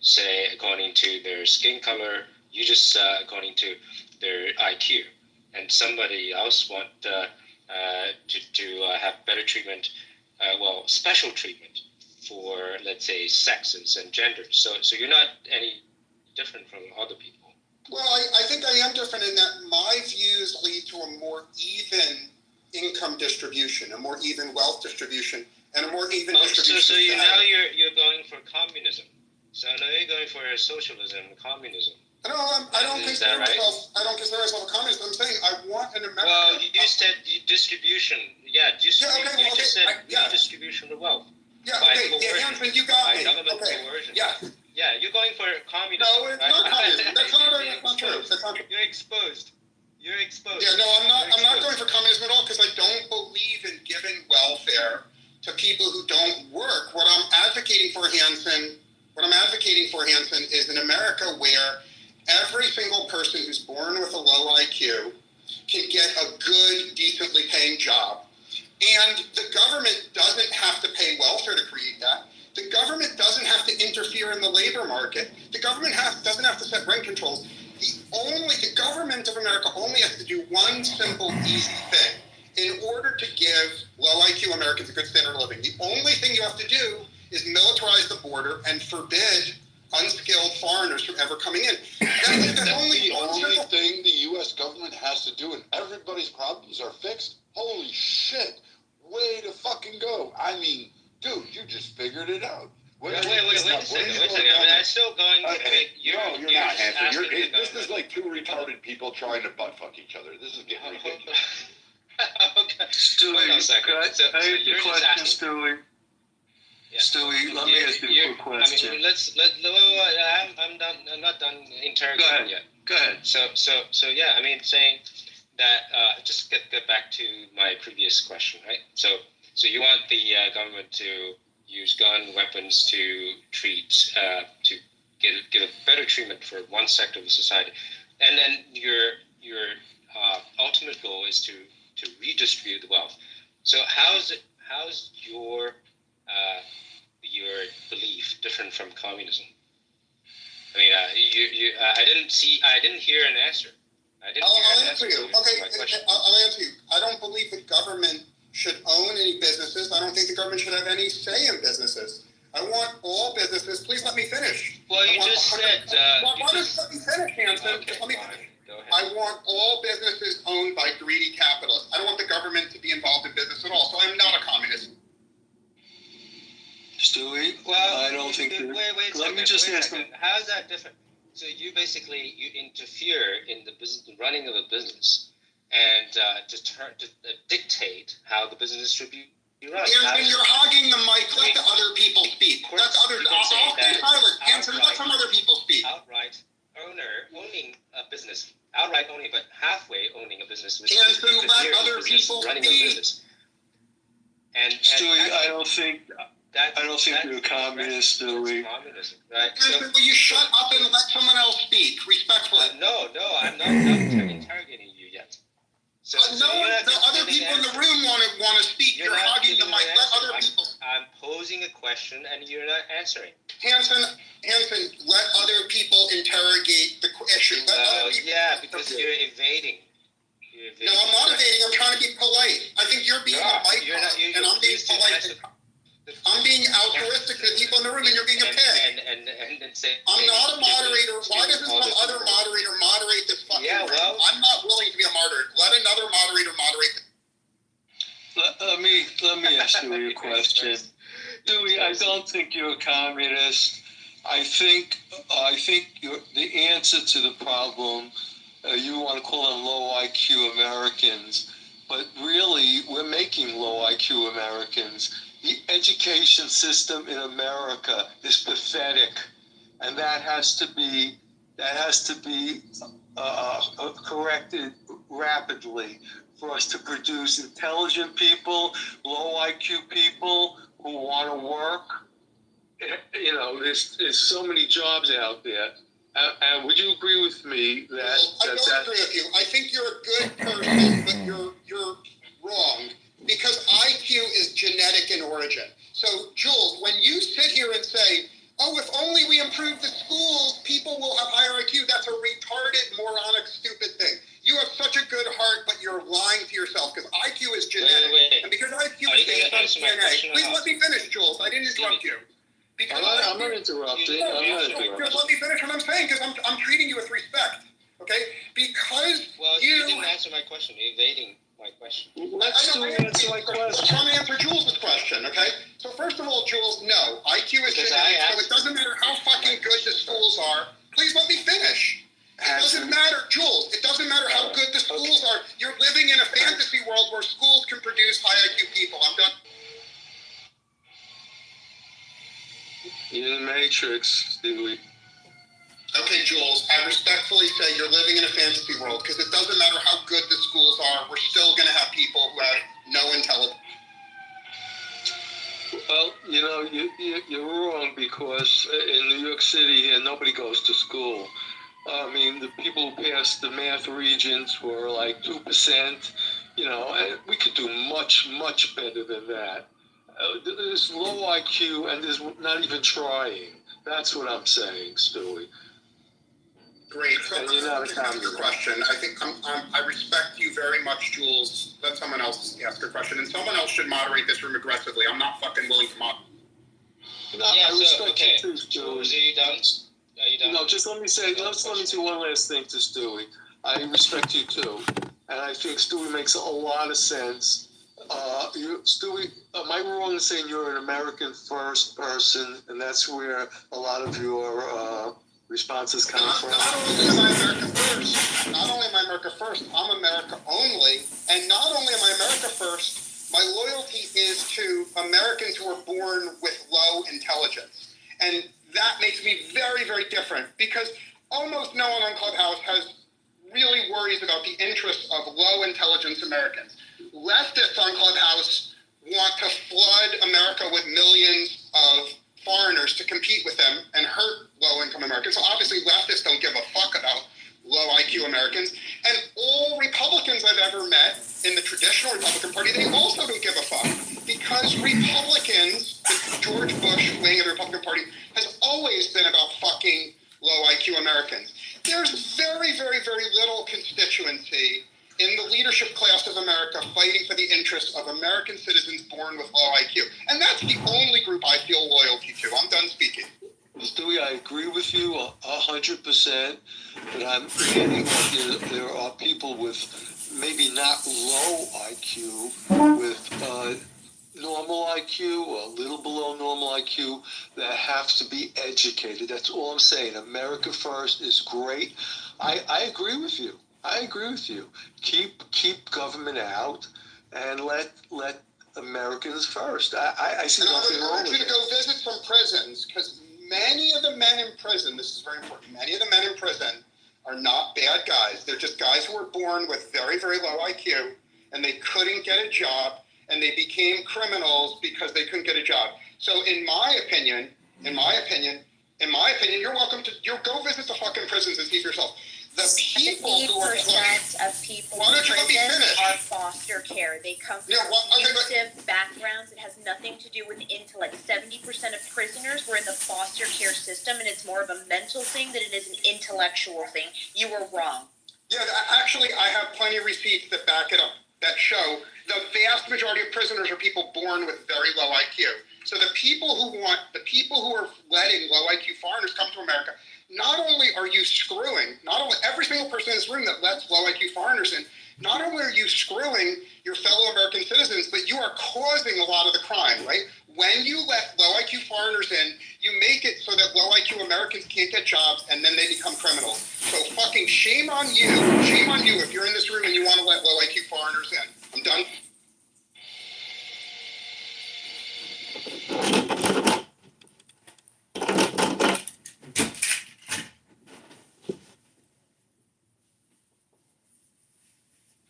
say according to their skin color, you just according to their IQ, and somebody else want to have better treatment, special treatment for, let's say, sexes and genders. So you're not any different from other people. Well, I think I am different in that my views lead to a more even income distribution, a more even wealth distribution, and a more even distribution. So now you're going for communism. So now you're going for socialism, communism. No, I don't consider myself. I don't consider myself a communist. I'm saying I want an America. Well, you said distribution. Yeah, you just said redistribution of wealth. Yeah, by okay, coercion, Hanson, you got by me. government Okay. coercion. Yeah. Yeah, you're going for communism. No, it's right? not communism. That's not true. That's not true. You're exposed. You're exposed. Yeah, no, I'm not going for communism at all because I don't believe in giving welfare to people who don't work. What I'm advocating for, Hanson, is an America where every single person who's born with a low IQ can get a good, decently paying job. And the government doesn't have to pay welfare to create that. The government doesn't have to interfere in the labor market. The government doesn't have to set rent controls. The government of America only has to do one simple, easy thing. In order to give low IQ Americans a good standard of living, the only thing you have to do is militarize the border and forbid unskilled foreigners from ever coming in. That's the only thing the U.S. government has to do, and everybody's problems are fixed. Holy shit! Way to fucking go! I mean, dude, you just figured it out. Wait a second. I mean, I'm still going. You're not, Hanson. asking This is like two retarded people trying to butt fuck each other. This is getting ridiculous. Okay. Stewie, Wait a second. can I So ask you you're a just question, asking. Stewie? Yeah. Stewie, let me ask you a quick question. I mean, I'm done. I'm not done interrogating yet. Go ahead. So yeah. I mean, saying that. Just get back to my previous question, right? So you want the government to use gun weapons to treat to get a better treatment for one sector of the society, and then your ultimate goal is to redistribute the wealth. So how's your belief different from communism? I mean, I didn't hear an answer. I'll answer you. Okay, I'll answer you. I don't believe the government should own any businesses. I don't think the government should have any say in businesses. I want all businesses. Please let me finish. Well, you just said. Why just let me finish, Hanson? Okay, Just let me finish. Go ahead. I want all businesses owned by greedy capitalists. I don't want the government to be involved in business at all. So I'm not a communist. Stewie, Well, I don't think that. Wait a Let me second, just wait a ask second. How's that different? So you interfere in the business, the running of a business, and to dictate how the business should be run. Hanson, you're hogging the mic. Let the other people speak. That's others. I'll stay silent. Hanson, let some other people speak. Outright owning a business, outright owning, but halfway owning a business. Hanson, let other people running speak. a business. And Stewie, I don't think you're a communist, Stewie. Communism, right? Hanson, will you shut up and let someone else speak respectfully? No, I'm not interrogating you yet. So No, the other people in the room want to speak. You're hogging the mic. Let other people. I'm posing a question and you're not answering. Hanson, let other people interrogate the issue. Let other people. Yeah, because you're evading. No, I'm not evading. I'm trying to be polite. I think you're being a mic and I'm being polite. I'm being altruistic to the people in the room, and you're being a pig. And say, I'm not a moderator. Why doesn't some other moderator moderate this fucking room? I'm not willing to be a moderator. Let another moderator moderate this. Let me ask Stewie a question. Stewie, I don't think you're a communist. I think the answer to the problem, you want to call them low IQ Americans, but really we're making low IQ Americans. The education system in America is pathetic, and that has to be corrected rapidly for us to produce intelligent people, low IQ people who want to work. You know, there's so many jobs out there. And would you agree with me that I don't agree with you. I think you're a good person, but you're wrong. Because IQ is genetic in origin. So, Jules, when you sit here and say, oh, if only we improve the schools, people will have higher IQ, that's a retarded, moronic, stupid thing. You have such a good heart, but you're lying to yourself, because IQ is genetic. Wait. And because IQ Are is you gonna based on answer my DNA. question or Please not? let me finish, Jules. I didn't interrupt you. Because I'm not interrupting. Just let me finish what I'm saying, because I'm treating you with respect. Okay? Because Well, you didn't answer my question. You're evading my question. Let's do answer my question. I'm trying to answer Jules' question, okay? So first of all, Jules, no. IQ is Because genetic, I so it doesn't matter how fucking good the schools are. Please let me finish. It doesn't matter, Jules. It doesn't matter how good the schools are. You're living in a fantasy world where schools can produce high IQ people. I'm done. You're in the Matrix, Stewie. Okay, Jules, I respectfully say you're living in a fantasy world because it doesn't matter how good the schools are. We're still going to have people who have no intelligence. Well, you're wrong because in New York City here, nobody goes to school. I mean, the people who passed the math regents were like 2%, and we could do much, much better than that. There's low IQ and there's not even trying. That's what I'm saying, Stewie. Great. So And you're not a to ask your question, I think I respect you very much, Jules. Let someone else ask a question, and someone else should moderate this room aggressively. I'm not fucking willing to moderate. Yeah, I so, respect okay. you too, Stewie. Are you done? Are you done? No, just let me say one last thing to Stewie. I respect you too, and I think Stewie makes a lot of sense. Stewie, am I wrong in saying you're an American first person, and that's where a lot of your responses come from? Not only am I America first, I'm America only, and not only am I America first, my loyalty is to Americans who are born with low intelligence, and that makes me very, very different because almost no one on Clubhouse has really worries about the interests of low intelligence Americans. Leftists on Clubhouse want to flood America with millions of foreigners to compete with them and hurt low-income Americans. So obviously leftists don't give a fuck about low IQ Americans. And all Republicans I've ever met in the traditional Republican Party, they also don't give a fuck because Republicans, the George Bush wing of the Republican Party, has always been about fucking low IQ Americans. There's very, very, very little constituency in the leadership class of America fighting for the interests of American citizens born with low IQ. And that's the only group I feel loyalty to. I'm done speaking. Stewie, I agree with you 100%, but I'm adding that there are people with maybe not low IQ, with normal IQ, or a little below normal IQ, that have to be educated. That's all I'm saying. America first is great. I agree with you. I agree with you. Keep government out and let Americans first. I see nothing wrong with it. I want you to go visit some prisons because many of the men in prison, this is very important, many of the men in prison are not bad guys. They're just guys who were born with very, very low IQ and they couldn't get a job and they became criminals because they couldn't get a job. So in my opinion, you're welcome to go visit the fucking prisons and see for yourself. The people who are 50% of people Why don't you in let me prison finish? are foster care. They come from abusive backgrounds. It has nothing to do with intellect. 70% of prisoners were in the foster care system, and it's more of a mental thing than it is an intellectual thing. You were wrong. Yeah, actually, I have plenty of receipts that back it up, that show the vast majority of prisoners are people born with very low IQ. So the people who are letting low IQ foreigners come to America, not only are you screwing, every single person in this room that lets low IQ foreigners in, not only are you screwing your fellow American citizens, but you are causing a lot of the crime, right? When you let low IQ foreigners in, you make it so that low IQ Americans can't get jobs and then they become criminals. So fucking shame on you if you're in this room and you want to let low IQ foreigners in. I'm done.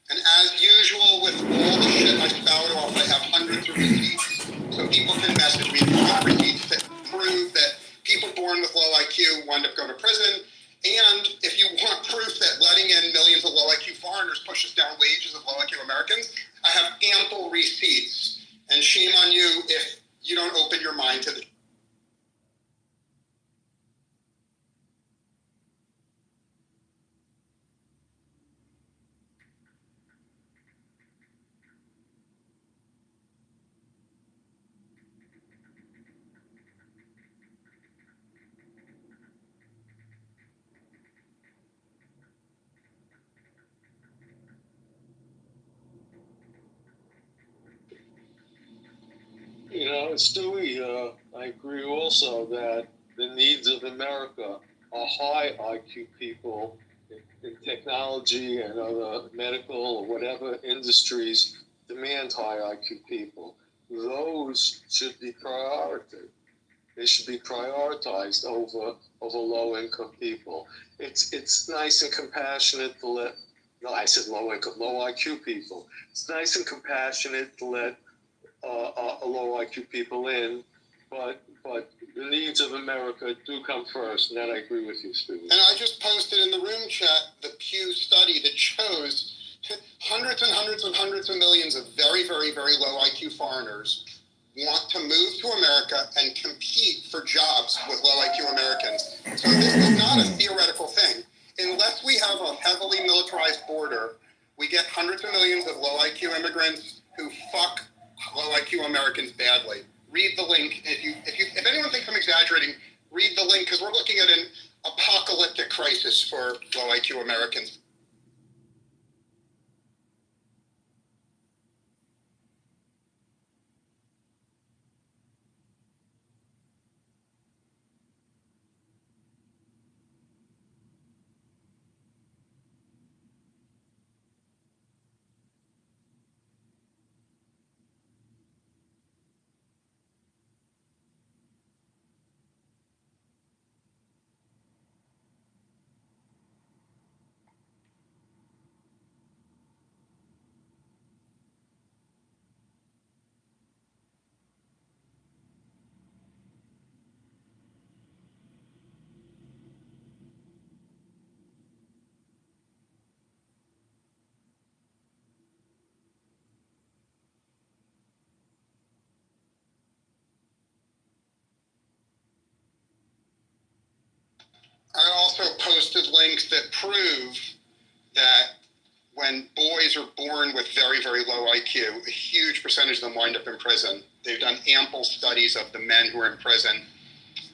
And as usual, with all the shit I spout off, I have hundreds of receipts. So people can message me if you want receipts that prove that people born with low IQ wind up going to prison. And if you want proof that letting in millions of low IQ foreigners pushes down wages of low IQ Americans, I have ample receipts. And shame on you Stewie, I agree also that the needs of America are high IQ people in technology and other medical or whatever industries demand high IQ people. Those should be priority. They should be prioritized over low income people. It's nice and compassionate to let. No, I said low income, low IQ people. It's nice and compassionate to let low IQ people in, but the needs of America do come first, and that I agree with you, Steve. And I just posted in the room chat the Pew study that shows hundreds and hundreds and hundreds of millions of very, very, very low IQ foreigners want to move to America and compete for jobs with low IQ Americans. So this is not a theoretical thing. Unless we have a heavily militarized border, we get hundreds of millions of low IQ immigrants who fuck low IQ Americans badly. Read the link. If anyone thinks I'm exaggerating, read the link, because we're looking at an apocalyptic crisis for low IQ Americans. I also posted links that prove that when boys are born with very, very low IQ, a huge percentage of them wind up in prison. They've done ample studies of the men who are in prison,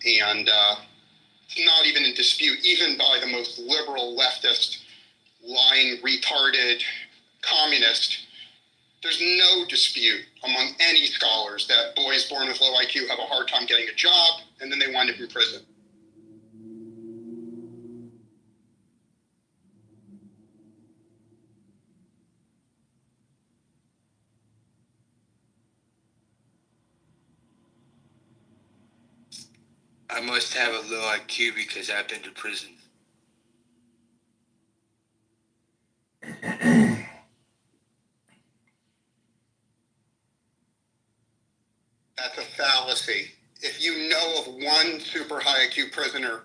and it's not even in dispute, even by the most liberal, leftist, lying, retarded communist. There's no dispute among any scholars that boys born with low IQ have a hard time getting a job, and then they wind up in prison. I must have a low IQ because I've been to prison. That's a fallacy. If you know of one super high IQ prisoner,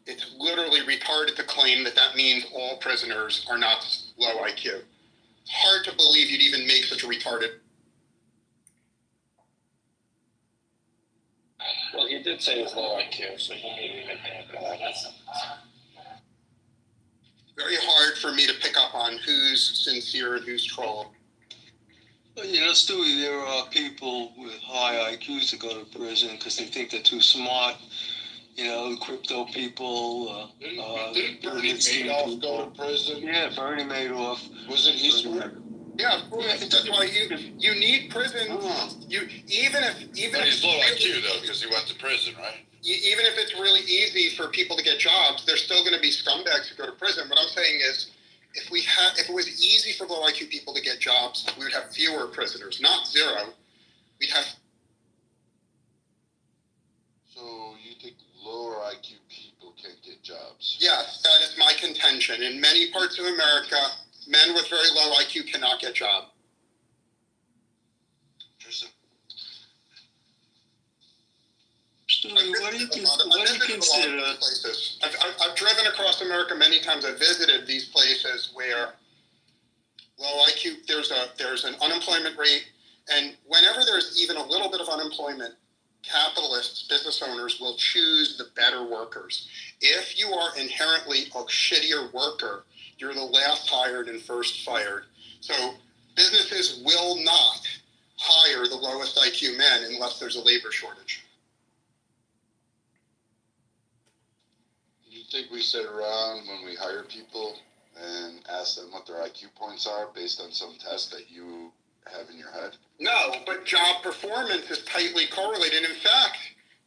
it's literally retarded to claim that that means all prisoners are not low IQ. It's hard to believe you'd even make such a retarded. Well, he did say it was low IQ, so he may even have that. Very hard for me to pick up on who's sincere and who's troll. Well, Stewie, there are people with high IQs that go to prison because they think they're too smart. Crypto people. Didn't Bernie Madoff go to prison? Yeah, Bernie Madoff. Was it Eastwood? Yeah, that's why you need prison. You even if But he's low IQ though, because he went to prison, right? Even if it's really easy for people to get jobs, there's still going to be scumbags who go to prison. What I'm saying is, if it was easy for low IQ people to get jobs, we would have fewer prisoners, not zero. We'd have. So you think lower IQ people can't get jobs? Yes, that is my contention. In many parts of America, men with very low IQ cannot get jobs. Interesting. Stewie, what do you consider? I've driven across America many times. I've visited these places where low IQ, there's an unemployment rate, and whenever there's even a little bit of unemployment, capitalists, business owners will choose the better workers. If you are inherently a shittier worker, you're the last hired and first fired. So businesses will not hire the lowest IQ men unless there's a labor shortage. You think we sit around when we hire people and ask them what their IQ points are based on some test that you have in your head. No, but job performance is tightly correlated. In fact,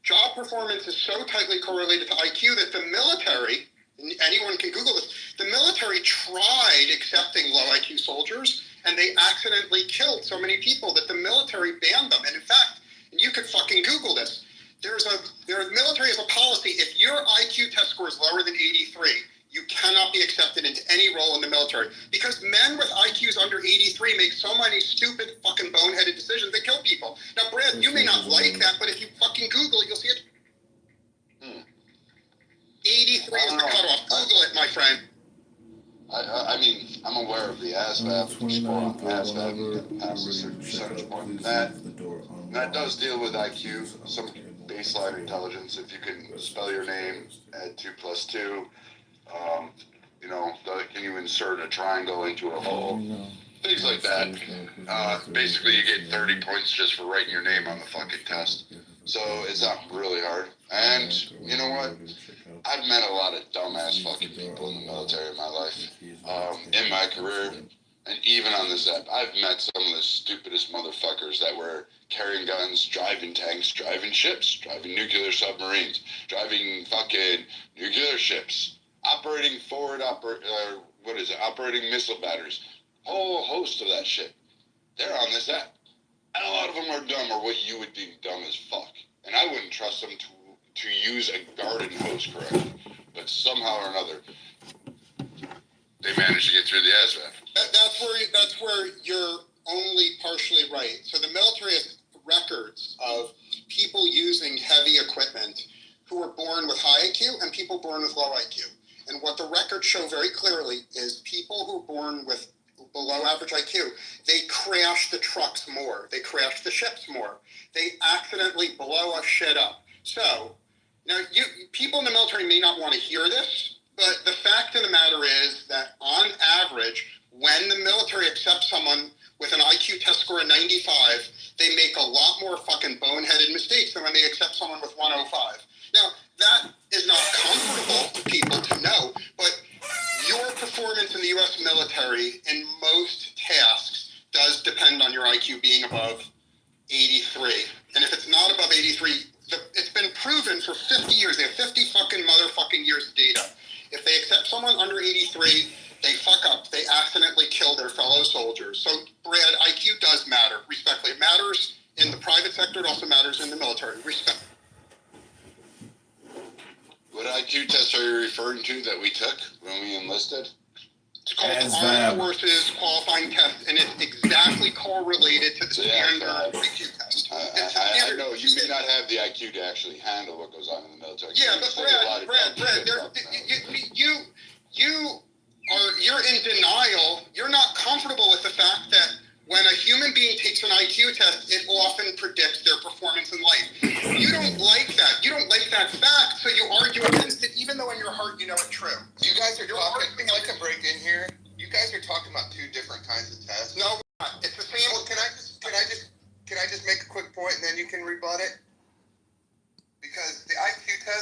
job performance is so tightly correlated to IQ that the military, and anyone can Google this, the military tried accepting low IQ soldiers, and they accidentally killed so many people that the military banned them. And in fact, and you could fucking Google this, the military has a policy, if your IQ test score is lower than 83, you cannot be accepted into any role in the military. Because men with IQs under 83 make so many stupid fucking boneheaded decisions, they kill people. Now, Brad, you may not like that, but if you fucking Google it, you'll see it. 83 is the cutoff. Google it, my friend. I mean, I'm aware of the ASVAB, the score on ASVAB, you get past a certain percentage point than that. And that does deal with IQ, some baseline intelligence. If you can spell your name, add 2 plus 2. You know, can you insert a triangle into a hole? Things like that. Basically, you get 30 points just for writing your name on the fucking test. So it's not really hard. And you know what? I've met a lot of dumbass fucking people in the military in my life. In my career, and even on this app, I've met some of the stupidest motherfuckers that were carrying guns, driving tanks, driving ships, driving nuclear submarines, driving fucking nuclear ships, operating operating missile batteries, whole host of that shit. They're on this app. And a lot of them are dumb, or what you would deem dumb as fuck. And I wouldn't trust them to use a garden hose correctly. But somehow or another, they managed to get through the ASVAB. That's where you're only partially right. So the military has records of people using heavy equipment who were born with high IQ and people born with low IQ. And what the records show very clearly is people who are born with below average IQ, they crash the trucks more. They crash the ships more. They accidentally blow a shit up. So, now, people in the military may not want to hear this, but the fact of the matter is that on average, when the military accepts someone with an IQ test score of 95, they make a lot more fucking boneheaded mistakes than when they accept someone with 105. Now, that is not comfortable to people to know, but your performance in the U.S. military in most tasks does depend on your IQ being above 83. And if it's not above 83, it's been proven for 50 years. They have 50 fucking motherfucking years of data. If they accept someone under 83, they fuck up. They accidentally kill their fellow soldiers. So, Brad, IQ does matter, respectfully. It matters in the private sector. It also matters in the military. Respect. What IQ test are you referring to that we took when we enlisted? It's called the Armed Forces Qualifying Test, and it's exactly correlated to the standard IQ test. I know you may not have the IQ to actually handle what goes on in the military. Yeah, but Brad, you're in denial. You're not comfortable with the fact that when a human being takes an IQ test, it often predicts their performance in life. You don't like that. You don't like that fact, so you argue against it, even though in your heart you know it's true. You guys are talking. I'd like to break in here. You guys are talking about two different kinds of tests. No, it's the same. Well, can I just make a quick point and then you can rebut it?